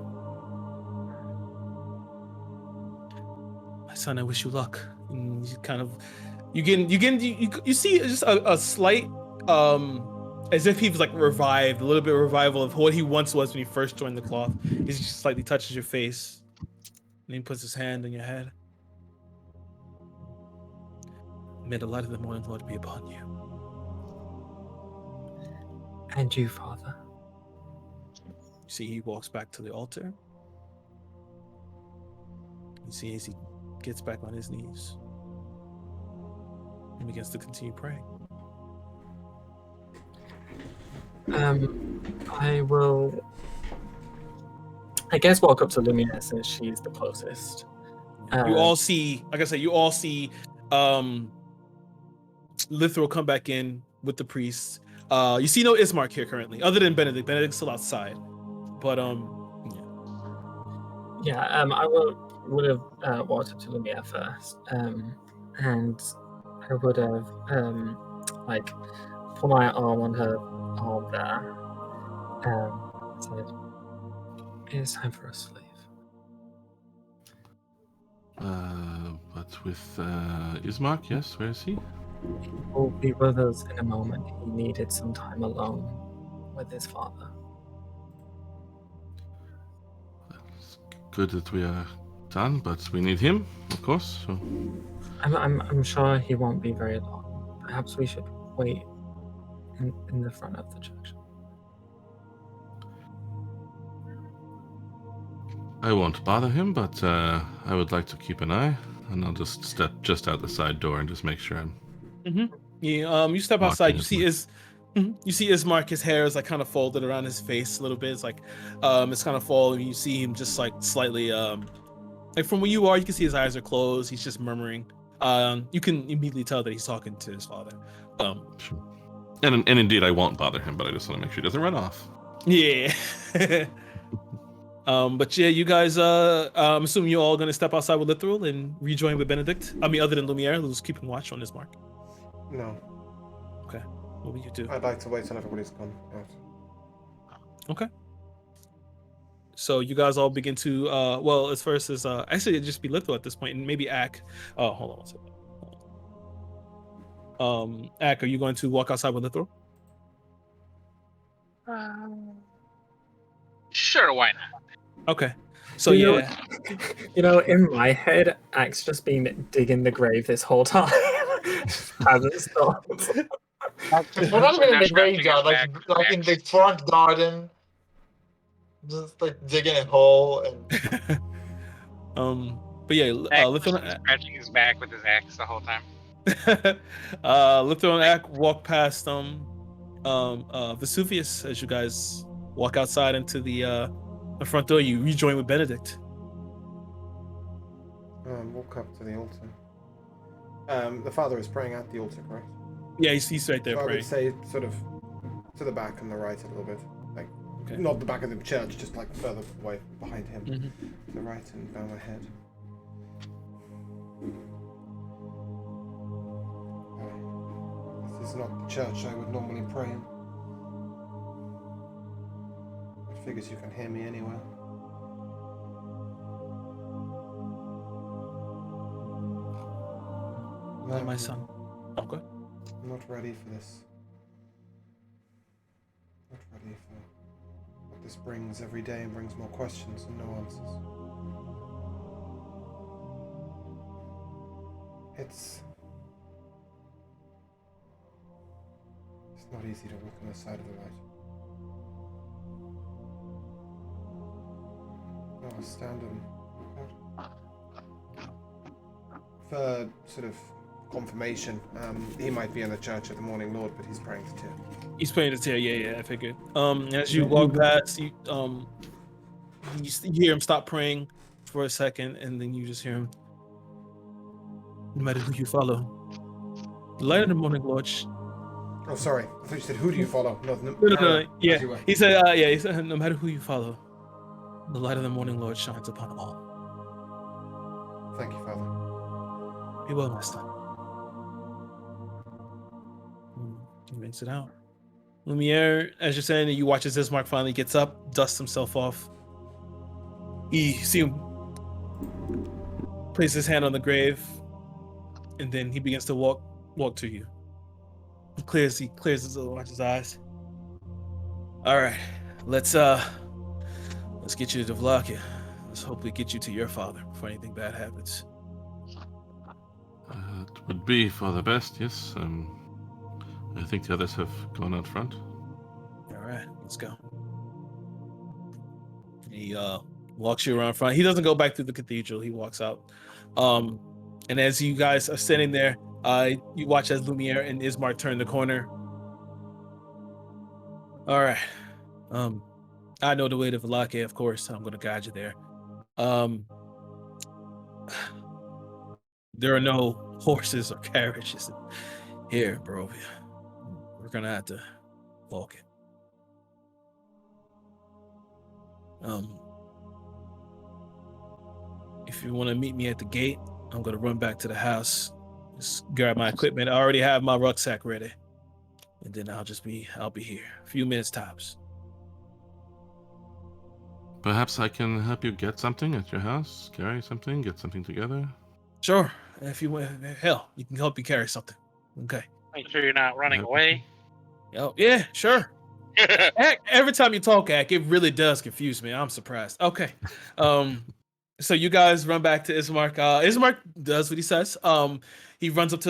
My son, I wish you luck. And you see just a slight as if he was like revived, a little bit of revival of what he once was when he first joined the cloth. He just slightly touches your face, and he puts his hand on your head. May the light of the morning Lord be upon you. And you, Father. You see he walks back to the altar. You see as he gets back on his knees and begins to continue praying. I will, I guess, walk up to Lumina since she's the closest. You all see, like I said, Lithro come back in with the priests. You see no Ismark here currently, other than Benedict. Benedict's still outside. But I would have walked up to Lumia first, and I would have put my arm on her arm there, said, "It is time for us to leave." But with Ismark, yes, where is he? He will be with us in a moment. He needed some time alone with his father. It's good that we are done, but we need him, of course. So. I'm sure he won't be very long. Perhaps we should wait in the front of the church. I won't bother him, but I would like to keep an eye, and I'll just step just out the side door and just make sure I'm. Yeah. You step outside. You see Ismark. His hair is like kind of folded around his face a little bit. It's like it's kind of falling. You see him just like slightly like from where you are. You can see his eyes are closed. He's just murmuring. You can immediately tell that he's talking to his father. Sure. And indeed, I won't bother him, but I just want to make sure he doesn't run off. Yeah. But yeah, you guys, I'm assuming you're all gonna step outside with Lithril and rejoin with Benedict. I mean, other than Lumiere, who's keeping watch on this mark. No. Okay. What will you do? I'd like to wait till everybody's gone out. Okay. So you guys all begin to, well, as first as, actually it'd just be Lithril at this point, and maybe Ak. Oh, hold on one second. Ak, are you going to walk outside with Lithril? Sure, why not? Okay. So yeah. In my head, Ak's just been digging the grave this whole time. Hasn't stopped. We're not even in the Scratching his graveyard, back. like in the front garden, just like digging a hole and. But yeah, Ack Lithron, scratching his back with his axe the whole time. Lithron and Ack walk past Vesuvius as you guys walk outside into the front door. You rejoin with Benedict. Walk up to the altar. The father is praying at the altar, correct? Yeah, he's right there So I praying. would say sort of to the back and the right a little bit. Like, Okay. not the back of the church, just like further away behind him. Mhm. To the right and bow my head. This is not the church I would normally pray in. It figures you can hear me anywhere. Oh, my son. Okay. I'm not ready for this. Not ready for what this brings every day and brings more questions and no answers. It's not easy to walk on the side of the light. I'll stand and look out. For sort of confirmation, he might be in the church at the Morning Lord, but he's praying to Tyr. He's playing the tail. Yeah, I figured. As you walk past, you hear him stop praying for a second, and then you just hear him. No matter who you follow, the light of the Morning Lord. Oh, sorry. I thought you said, who do you follow? No. No. Yeah, as you were. he said. He said, no matter who you follow, the light of the Morning Lord shines upon all. Thank you, Father. Be well, my son. He makes it out. Lumiere, as you're saying, you watch as Ismark finally gets up, dusts himself off. You see him place his hand on the grave, and then he begins to walk to you. He clears his eyes. All right, let's get you to Vlakia. Let's hopefully get you to your father before anything bad happens. It would be for the best, yes. I think the others have gone out front. All right, let's go. He walks you around front. He doesn't go back through the cathedral. He walks out. And as you guys are sitting there, you watch as Lumiere and Ismark turn the corner. All right. I know the way to Vlakia, of course. I'm going to guide you there. There are no horses or carriages here, bro. We're going to have to walk it. If you want to meet me at the gate, I'm going to run back to the house, just grab my equipment. I already have my rucksack ready. And then I'll be here. A few minutes tops. Perhaps I can help you get something at your house, carry something, get something together. Sure. If you want, hell, you can help you carry something. Okay. Make sure you're not running away. Oh, yeah, sure. Ack, every time you talk, Ack, it really does confuse me. I'm surprised. Okay. So you guys run back to Ismark. Ismark does what he says. He runs up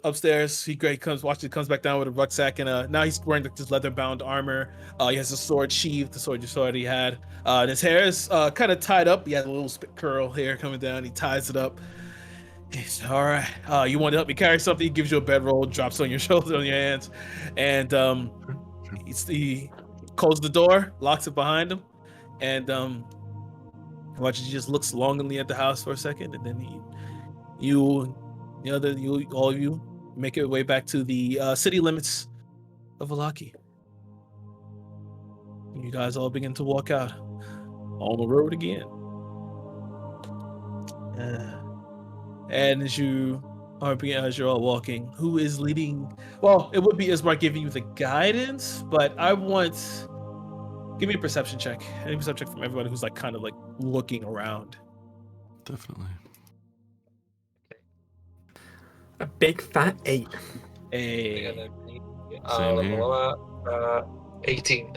upstairs. He comes back down with a rucksack, and now he's wearing this leather-bound armor. He has a sword sheathed, the sword you saw that he had. And his hair is kind of tied up. He has a little spit curl hair coming down. He ties it up. He's all right. You want to help me carry something? He gives you a bedroll, drops on your shoulder, on your hands, and he closes the door, locks it behind him, and watches. He just looks longingly at the house for a second, and then all of you make your way back to the city limits of Valaki. You guys all begin to walk out on the road again. And as you're all walking, who is leading? Well, it would be Ismark giving you the guidance, but give me a perception check. Any perception check from everybody who's like kind of like looking around. Definitely. A big fat 8. A Same here. 18.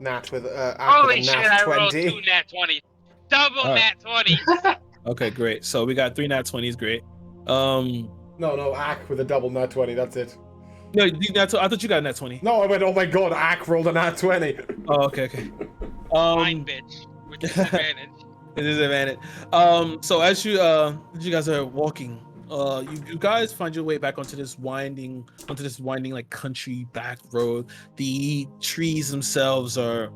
Nat with Holy a shit, nat I rolled 20. 2 nat 20s. Double All right. nat 20s. Okay, great. So we got 3 nat 20s, great. No, Ack with a double nat 20. That's it. No, I thought you got a net 20. No, I went. Oh my god, Ack rolled a nat 20. Oh, okay. Fine, bitch. With disadvantage. It is advantage. So as you guys are walking, you guys find your way back onto this winding like country back road. The trees themselves are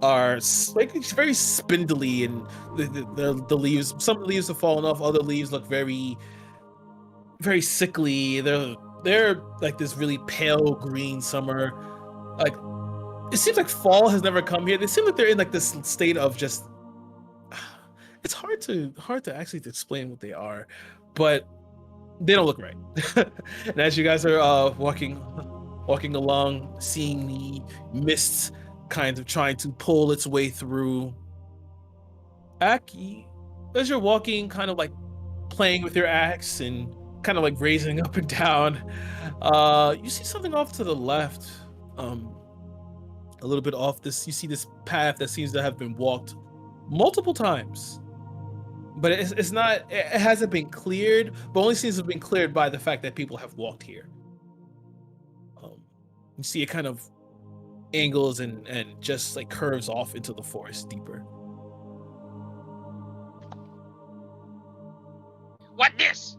like very spindly, and the leaves. Some of the leaves have fallen off. Other leaves look very, very sickly. They're like this really pale green summer. Like it seems like fall has never come here. They seem like they're in like this state of just. It's hard to actually explain what they are, but they don't look right. And as you guys are walking along, seeing the mist kind of trying to pull its way through, Aki, as you're walking, kind of like playing with your axe and kind of like raising up and down, you see something off to the left, a little bit off this. You see this path that seems to have been walked multiple times. But it's not. It hasn't been cleared, but only seems to have been cleared by the fact that people have walked here. You see it kind of angles and just like curves off into the forest deeper. What this?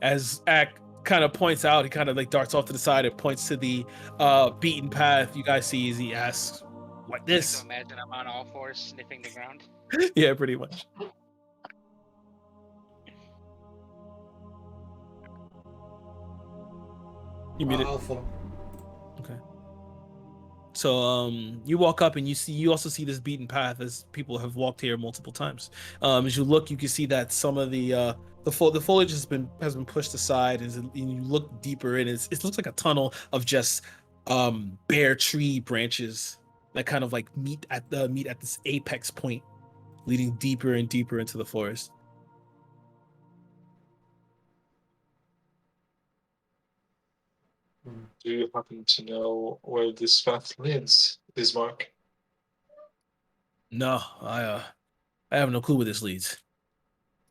As Ak kind of points out, he kind of like darts off to the side and points to the beaten path you guys see as he asks, "What this?" So imagine I'm on all fours sniffing the ground. Yeah, pretty much. You muted. I'll follow. Okay. So you walk up and you also see this beaten path as people have walked here multiple times. As you look, you can see that some of the foliage has been pushed aside, and you look deeper in it looks like a tunnel of just bare tree branches that kind of like meet at this apex point, leading deeper and deeper into the forest. Do you happen to know where this path leads, Bismarck? No, I have no clue where this leads.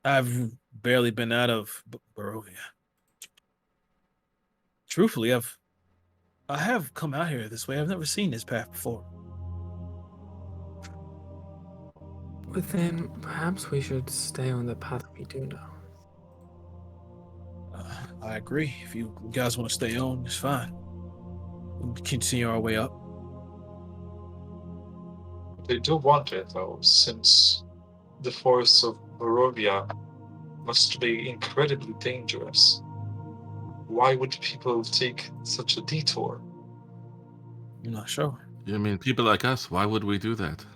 I've barely been out of Barovia. Truthfully, I have come out here this way. I've never seen this path before. Well, then perhaps we should stay on the path we do know. I agree. If you guys want to stay on, it's fine. We'll continue our way up. They do want it, though, since the forests of Barovia must be incredibly dangerous. Why would people take such a detour? I'm not sure. You mean people like us? Why would we do that?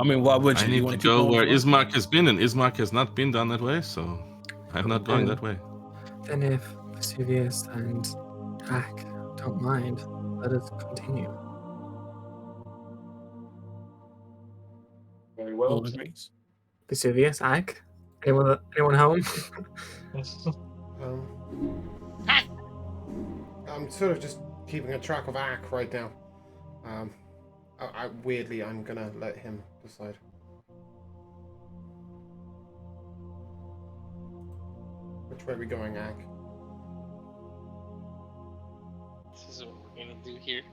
I mean, why would you? I need want to go where Ismark? Ismark has been, and Ismark has not been down that way, so I'm not going that way. Then if Vesuvius and Ak don't mind, let us continue. Very well. Vesuvius, Ak? Anyone home? I'm sort of just keeping a track of Ack right now. Weirdly, I'm gonna let him decide. Which way are we going, Ack? This is what we're gonna do here.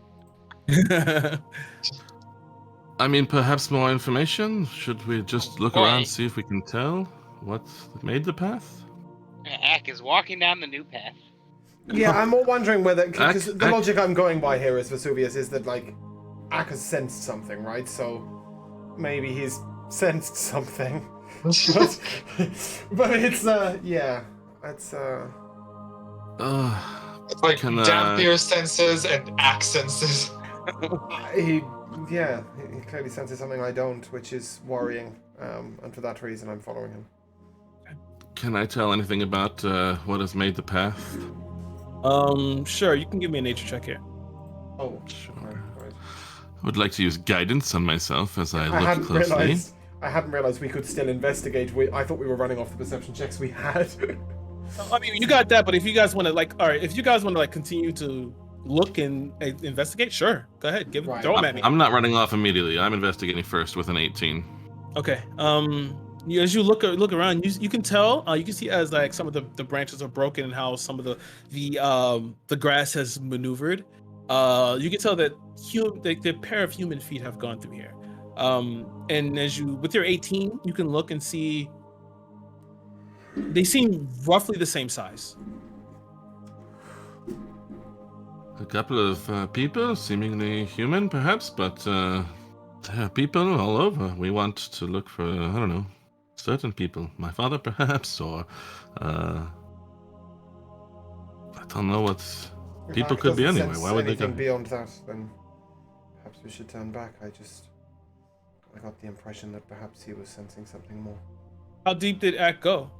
I mean, perhaps more information? Should we just look around, see if we can tell what made the path? Ack is walking down the new path. Yeah, I'm more wondering whether, because the logic I'm going by here is Vesuvius is that like Ack has sensed something, right? So maybe he's sensed something. but it's yeah, it's It's like Dampier senses and Ack senses. he clearly senses something I don't, which is worrying. And for that reason, I'm following him. Can I tell anything about what has made the path? Sure. You can give me a nature check here. Oh, Sure. right. I would like to use guidance on myself as I I look closely. hadn't realized we could still investigate. I thought we were running off the perception checks we had. I mean, you got that, but if you guys want to, like, all right, if you guys want to, like, continue to look and investigate? Sure, go ahead. Right. Throw them at me. I'm not running off immediately. I'm investigating first with an 18. Okay. As you look around, you can tell. You can see as like some of the branches are broken and how some of the grass has maneuvered. You can tell that the pair of human feet have gone through here. And as you with your 18, you can look and see they seem roughly the same size. A couple of people, seemingly human, perhaps, but there are people all over. We want to look for, I don't know, certain people. My father, perhaps, or I don't know what people It could be doesn't anywhere. sense Why would they anything go? beyond that? Then perhaps we should turn back. I got the impression that perhaps he was sensing something more. How deep did Ack go?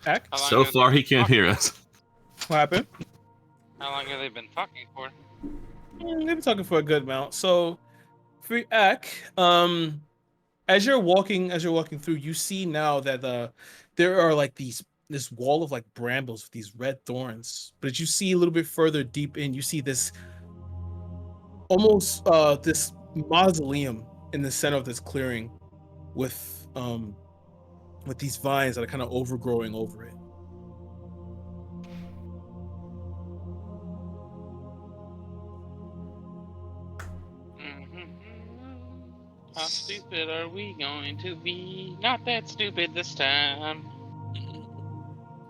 Ack? How long So have far, they he been can't talking? hear us. What happened? How long have they been talking for? They've been talking for a good amount. So, for Ack, as you're walking through, you see now that there are like this wall of like brambles with these red thorns. But as you see a little bit further deep in, you see this almost this mausoleum in the center of this clearing with these vines that are kind of overgrowing over it. How stupid are we going to be? Not that stupid this time.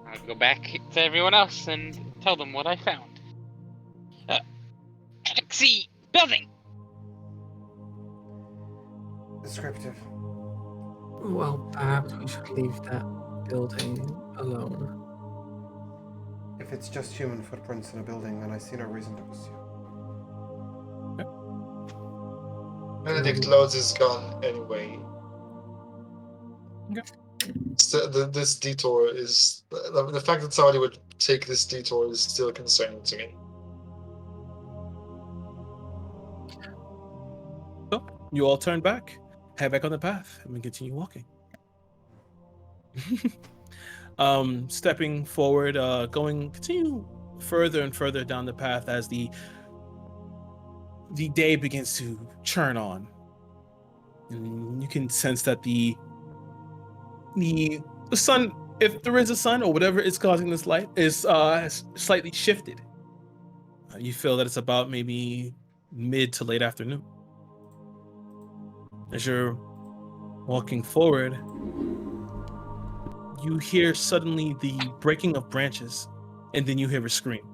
I'll go back to everyone else and tell them what I found. See, building! Descriptive. Well, perhaps we should leave that building alone. If it's just human footprints in a building, then I see no reason to pursue. Benedict loads his gun anyway. This detour is the fact that somebody would take this detour is still concerning to me. So you all turn back, head back on the path, and we continue walking. Stepping forward, continue further and further down the path as the day begins to churn on, and you can sense that the sun, if there is a sun or whatever is causing this light, is has slightly shifted. You feel that it's about maybe mid to late afternoon. As you're walking forward, you hear suddenly the breaking of branches, and then you hear a scream.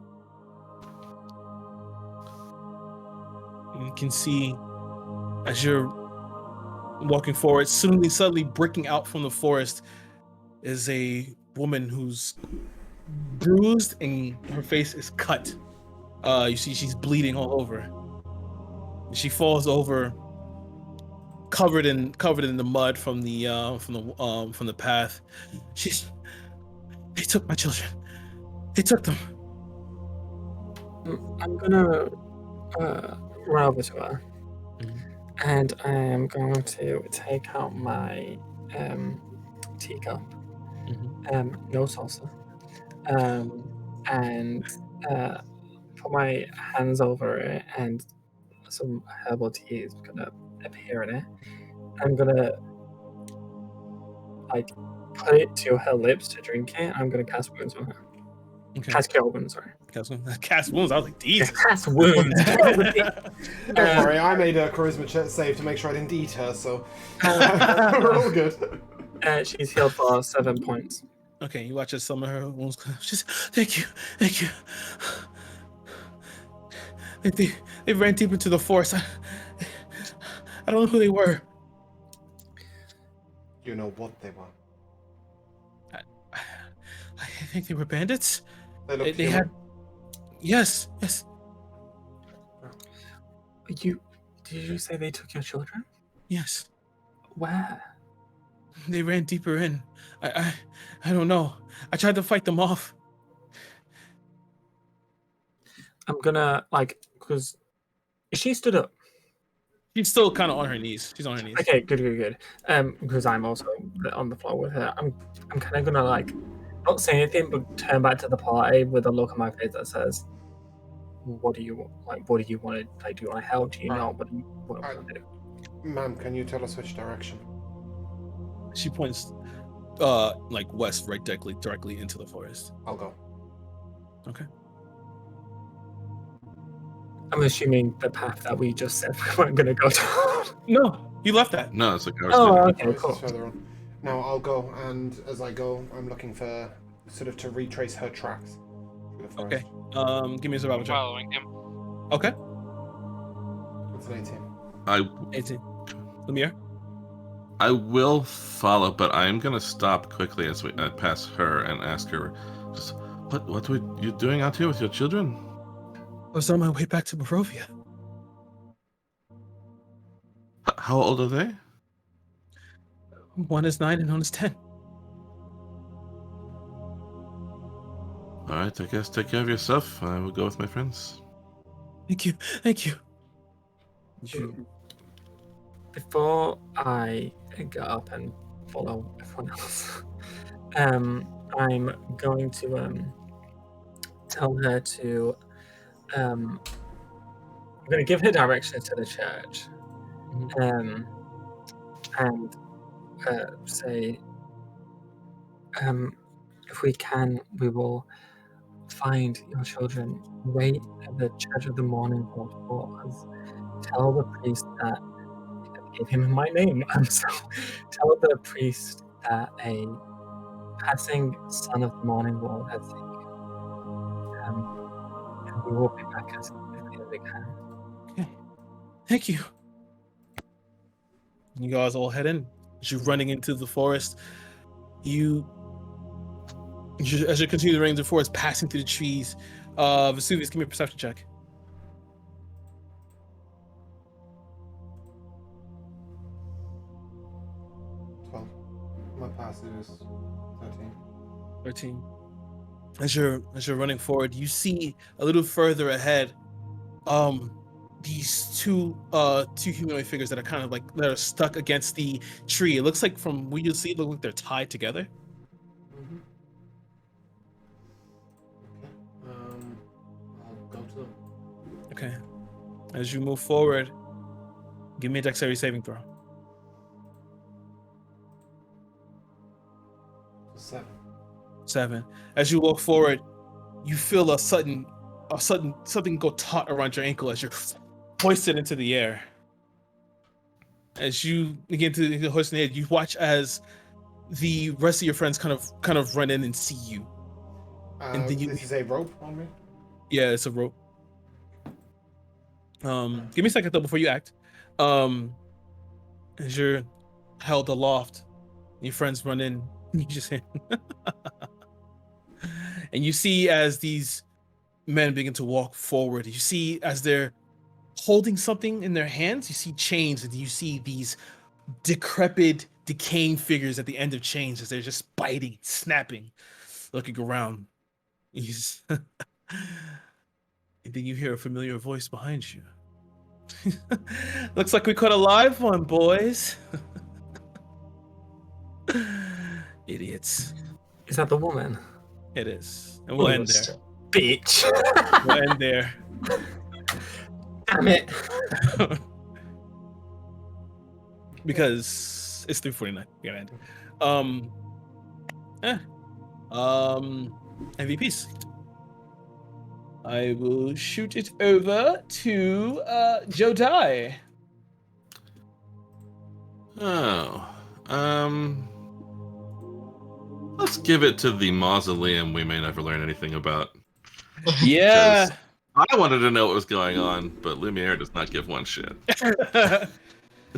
You can see as you're walking forward, suddenly breaking out from the forest is a woman who's bruised and her face is cut. You see she's bleeding all over. And she falls over, covered in the mud from the path. They took my children. They took them. I'm gonna run over to her, and I am going to take out my teacup, no salsa, and put my hands over it, and some herbal tea is gonna appear in it. I'm gonna like put it to her lips to drink it. I'm gonna cast wounds on her. Okay. Cast cure wounds, sorry. Cast wounds. I was like, Jesus. Cast wounds. Don't worry, I made a charisma save to make sure I didn't eat her, so we're all good. She's healed for 7 points. Okay, you watch as some of her wounds. She's, thank you. They ran deep into the forest. I don't know who they were. You know what they were. I think they were bandits. They had. Yes. Did you say they took your children? Yes. Where? They ran deeper in. I don't know. I tried to fight them off. I'm gonna because she stood up. She's still kind of on her knees. She's on her knees. Okay, good. Because I'm also on the floor with her. I'm kind of gonna like not say anything, but turn back to the party with a look on my face that says, "What do you like? What do you want to like? Do you want to help? Do you not? What do you want to do?" Ma'am, can you tell us which direction? She points, like west, right, directly into the forest. I'll go. Okay. I'm assuming the path that we just said we weren't gonna go down. No, you left that. No, it's like I was Oh, thinking. okay, cool. Further on. Now I'll go, and as I go, I'm looking for sort of to retrace her tracks through the forest. Okay. Give me a survival check. Following him. Okay. It's an 18. 18. Lemire? I will follow, but I am gonna stop quickly as we pass her and ask her, just what were you doing out here with your children? I was on my way back to Barovia. How old are they? One is 9 and one is 10. All right, I guess take care of yourself. I will go with my friends. Thank you. Before I get up and follow everyone else, I'm going to tell her to. I'm going to give her directions to the church, and say, if we can, we will find your children. Wait at the Church of the Morning for us. Tell the priest that. Give him my name. So tell the priest that a passing son of the morning world has taken. And we will be back as quickly as we can. Okay. Thank you. You guys all head in. As you're running into the forest, as you continue to run into the forest, passing through the trees, Vesuvius, give me a perception check. 12. My pass is 13. 13. As you're running forward, you see a little further ahead, these two humanoid figures that are kind of like that are stuck against the tree. It looks like from what you see, it looks like they're tied together. Mm-hmm. Okay. I'll go to them. Okay. As you move forward, give me a dexterity saving throw. 7. As you walk forward, you feel a sudden something go taut around your ankle as you're hoisted into the air. As you begin to hoist in the air, you watch as the rest of your friends kind of run in and see you. And then this is a rope on me? Yeah, it's a rope. Give me a second though before you act. As you're held aloft, your friends run in. You just and you see as these men begin to walk forward. You see as they're holding something in their hands. You see chains, and you see these decrepit, decaying figures at the end of chains as they're just biting, snapping, looking around. And then you hear a familiar voice behind you. Looks like we caught a live one, boys. Idiots. Is that the woman? It is. And we'll end there. Bitch. We'll end there. Damn it. Because it's 3:49. We gotta end. MVPs. I will shoot it over to Joe Dye. Oh, let's give it to the mausoleum we may never learn anything about. Yeah. I wanted to know what was going on, but Lumiere does not give one shit.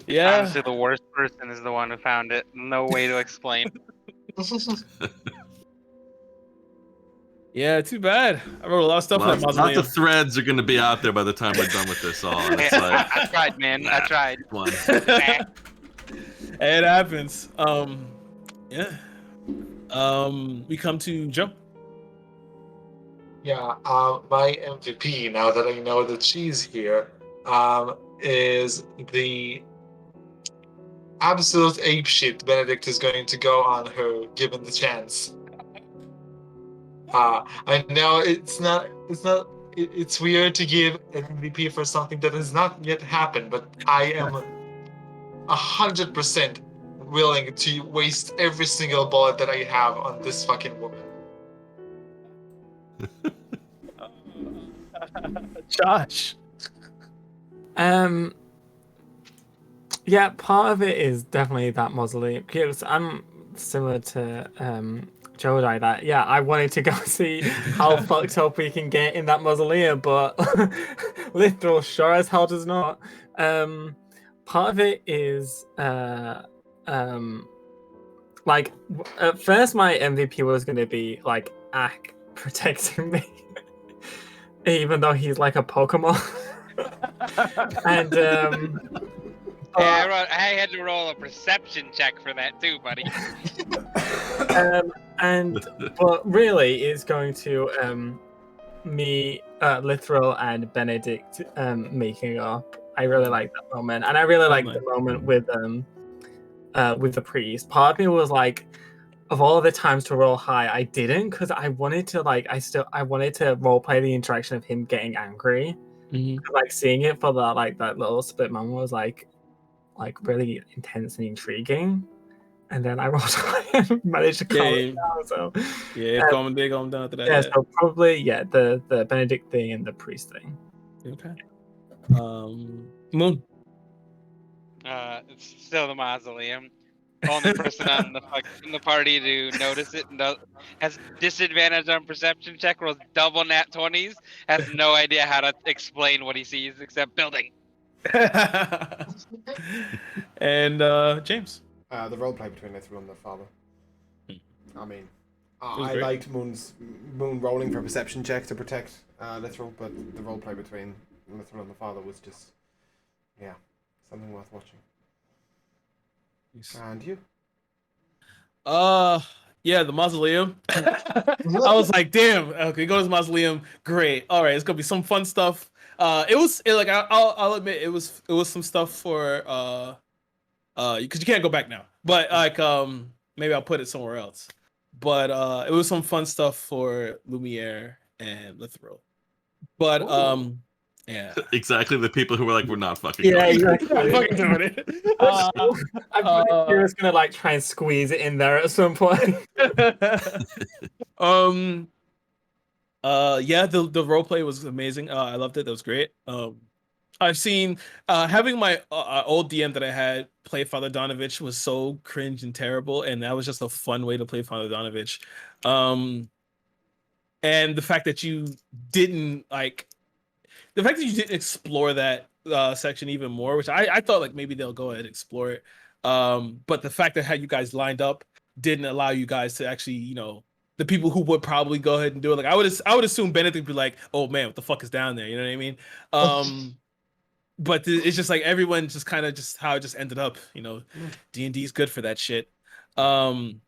Yeah. Honestly, the worst person is the one who found it. No way to explain. Yeah, too bad. I wrote a lot of stuff on that Lots mausoleum. of threads are going to be out there by the time we're done with this all. And it's Yeah, like, I tried, man. I tried. one. It happens. Yeah. We come to Joe. Yeah, my MVP, now that I know that she's here, is the absolute apeshit Benedict is going to go on her given the chance. I know it's weird to give an MVP for something that has not yet happened, but I am 100% willing to waste every single bullet that I have on this fucking woman. Josh. Yeah, part of it is definitely that mausoleum. Because I'm similar to Jodai that I wanted to go see how fucked up we can get in that mausoleum, but Lithril sure as hell does not. Part of it is like at first my MVP was gonna be like Ack protecting me. Even though he's like a Pokemon. And I had to roll a perception check for that too, buddy. But really it's going to me, Lithril and Benedict making up. I really like that moment. And I really like the moment with the priest. Part of me was like, of all the times to roll high, I didn't because I wanted to I wanted to roleplay the interaction of him getting angry. Like seeing it for that little split moment was like really intense and intriguing. And then I rolled high and managed to calm it down. So Calm down after that. Yeah, so probably the Benedict thing and the priest thing. Okay. Moon. It's still the mausoleum. Only person on the party to notice it and has disadvantage on perception check, rolls double nat 20s, has no idea how to explain what he sees except building. And James. The roleplay between Lithril and the father. I mean, I great. liked Moon rolling for a perception check to protect Lithril, but the roleplay between Lithril and the father was just, something worth watching. And you? The mausoleum. I was like, damn. Okay, go to the mausoleum. Great. All right, it's gonna be some fun stuff. I'll admit it was some stuff for because you can't go back now. But maybe I'll put it somewhere else. But it was some fun stuff for Lumiere and Lithril. But yeah, exactly the people who were like, we're not fucking. Yeah, going. exactly. I'm fucking doing it. I'm pretty curious gonna like try and squeeze it in there at some point. The roleplay was amazing. I loved it. That was great. I've seen having my old DM that I had play Father Donovich was so cringe and terrible, and that was just a fun way to play Father Donovich. And the fact that you didn't explore that section even more, which I thought like maybe they'll go ahead and explore it. But the fact that how you guys lined up didn't allow you guys to actually, the people who would probably go ahead and do it. Like I would assume Benedict would be like, oh man, what the fuck is down there? You know what I mean? But it's just like everyone just kind of just how it just ended up. D&D is good for that shit. And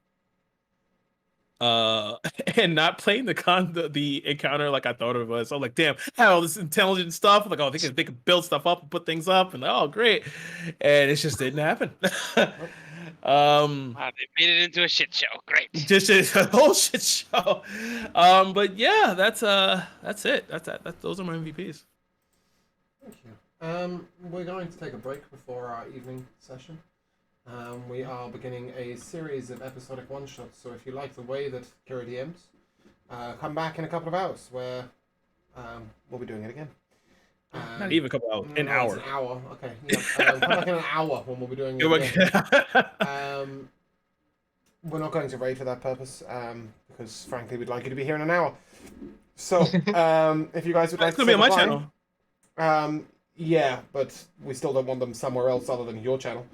not playing the encounter like I thought it was. So I'm like, damn, I had all this intelligent stuff. I'm like, oh, they could build stuff up and put things up, and oh, great. And it just didn't happen. Wow, they made it into a shit show. Great. Just a whole shit show. But yeah, that's it. Those are my MVPs. Thank you. We're going to take a break before our evening session. We are beginning a series of episodic one-shots, so if you like the way that Kirah DMs, come back in a couple of hours where we'll be doing it again. Not even a couple hours, an hour. An hour, okay. Yeah. Come back in an hour when we'll be doing it again. We're not going to raid for that purpose, because frankly we'd like you to be here in an hour. So, if you guys would like to say be on my goodbye, channel. Yeah, but we still don't want them somewhere else other than your channel.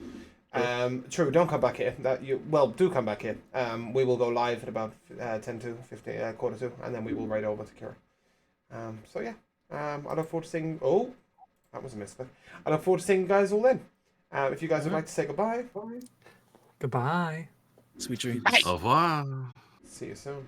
True, don't come back here. Do come back here. We will go live at about 10 to 15, quarter to, and then we will raid over to Kirah. So yeah, I look forward to seeing. Oh, that was a misclick. I look forward to seeing you guys all then. If you guys would like to say goodbye. Goodbye. Sweet dreams. Au revoir. See you soon.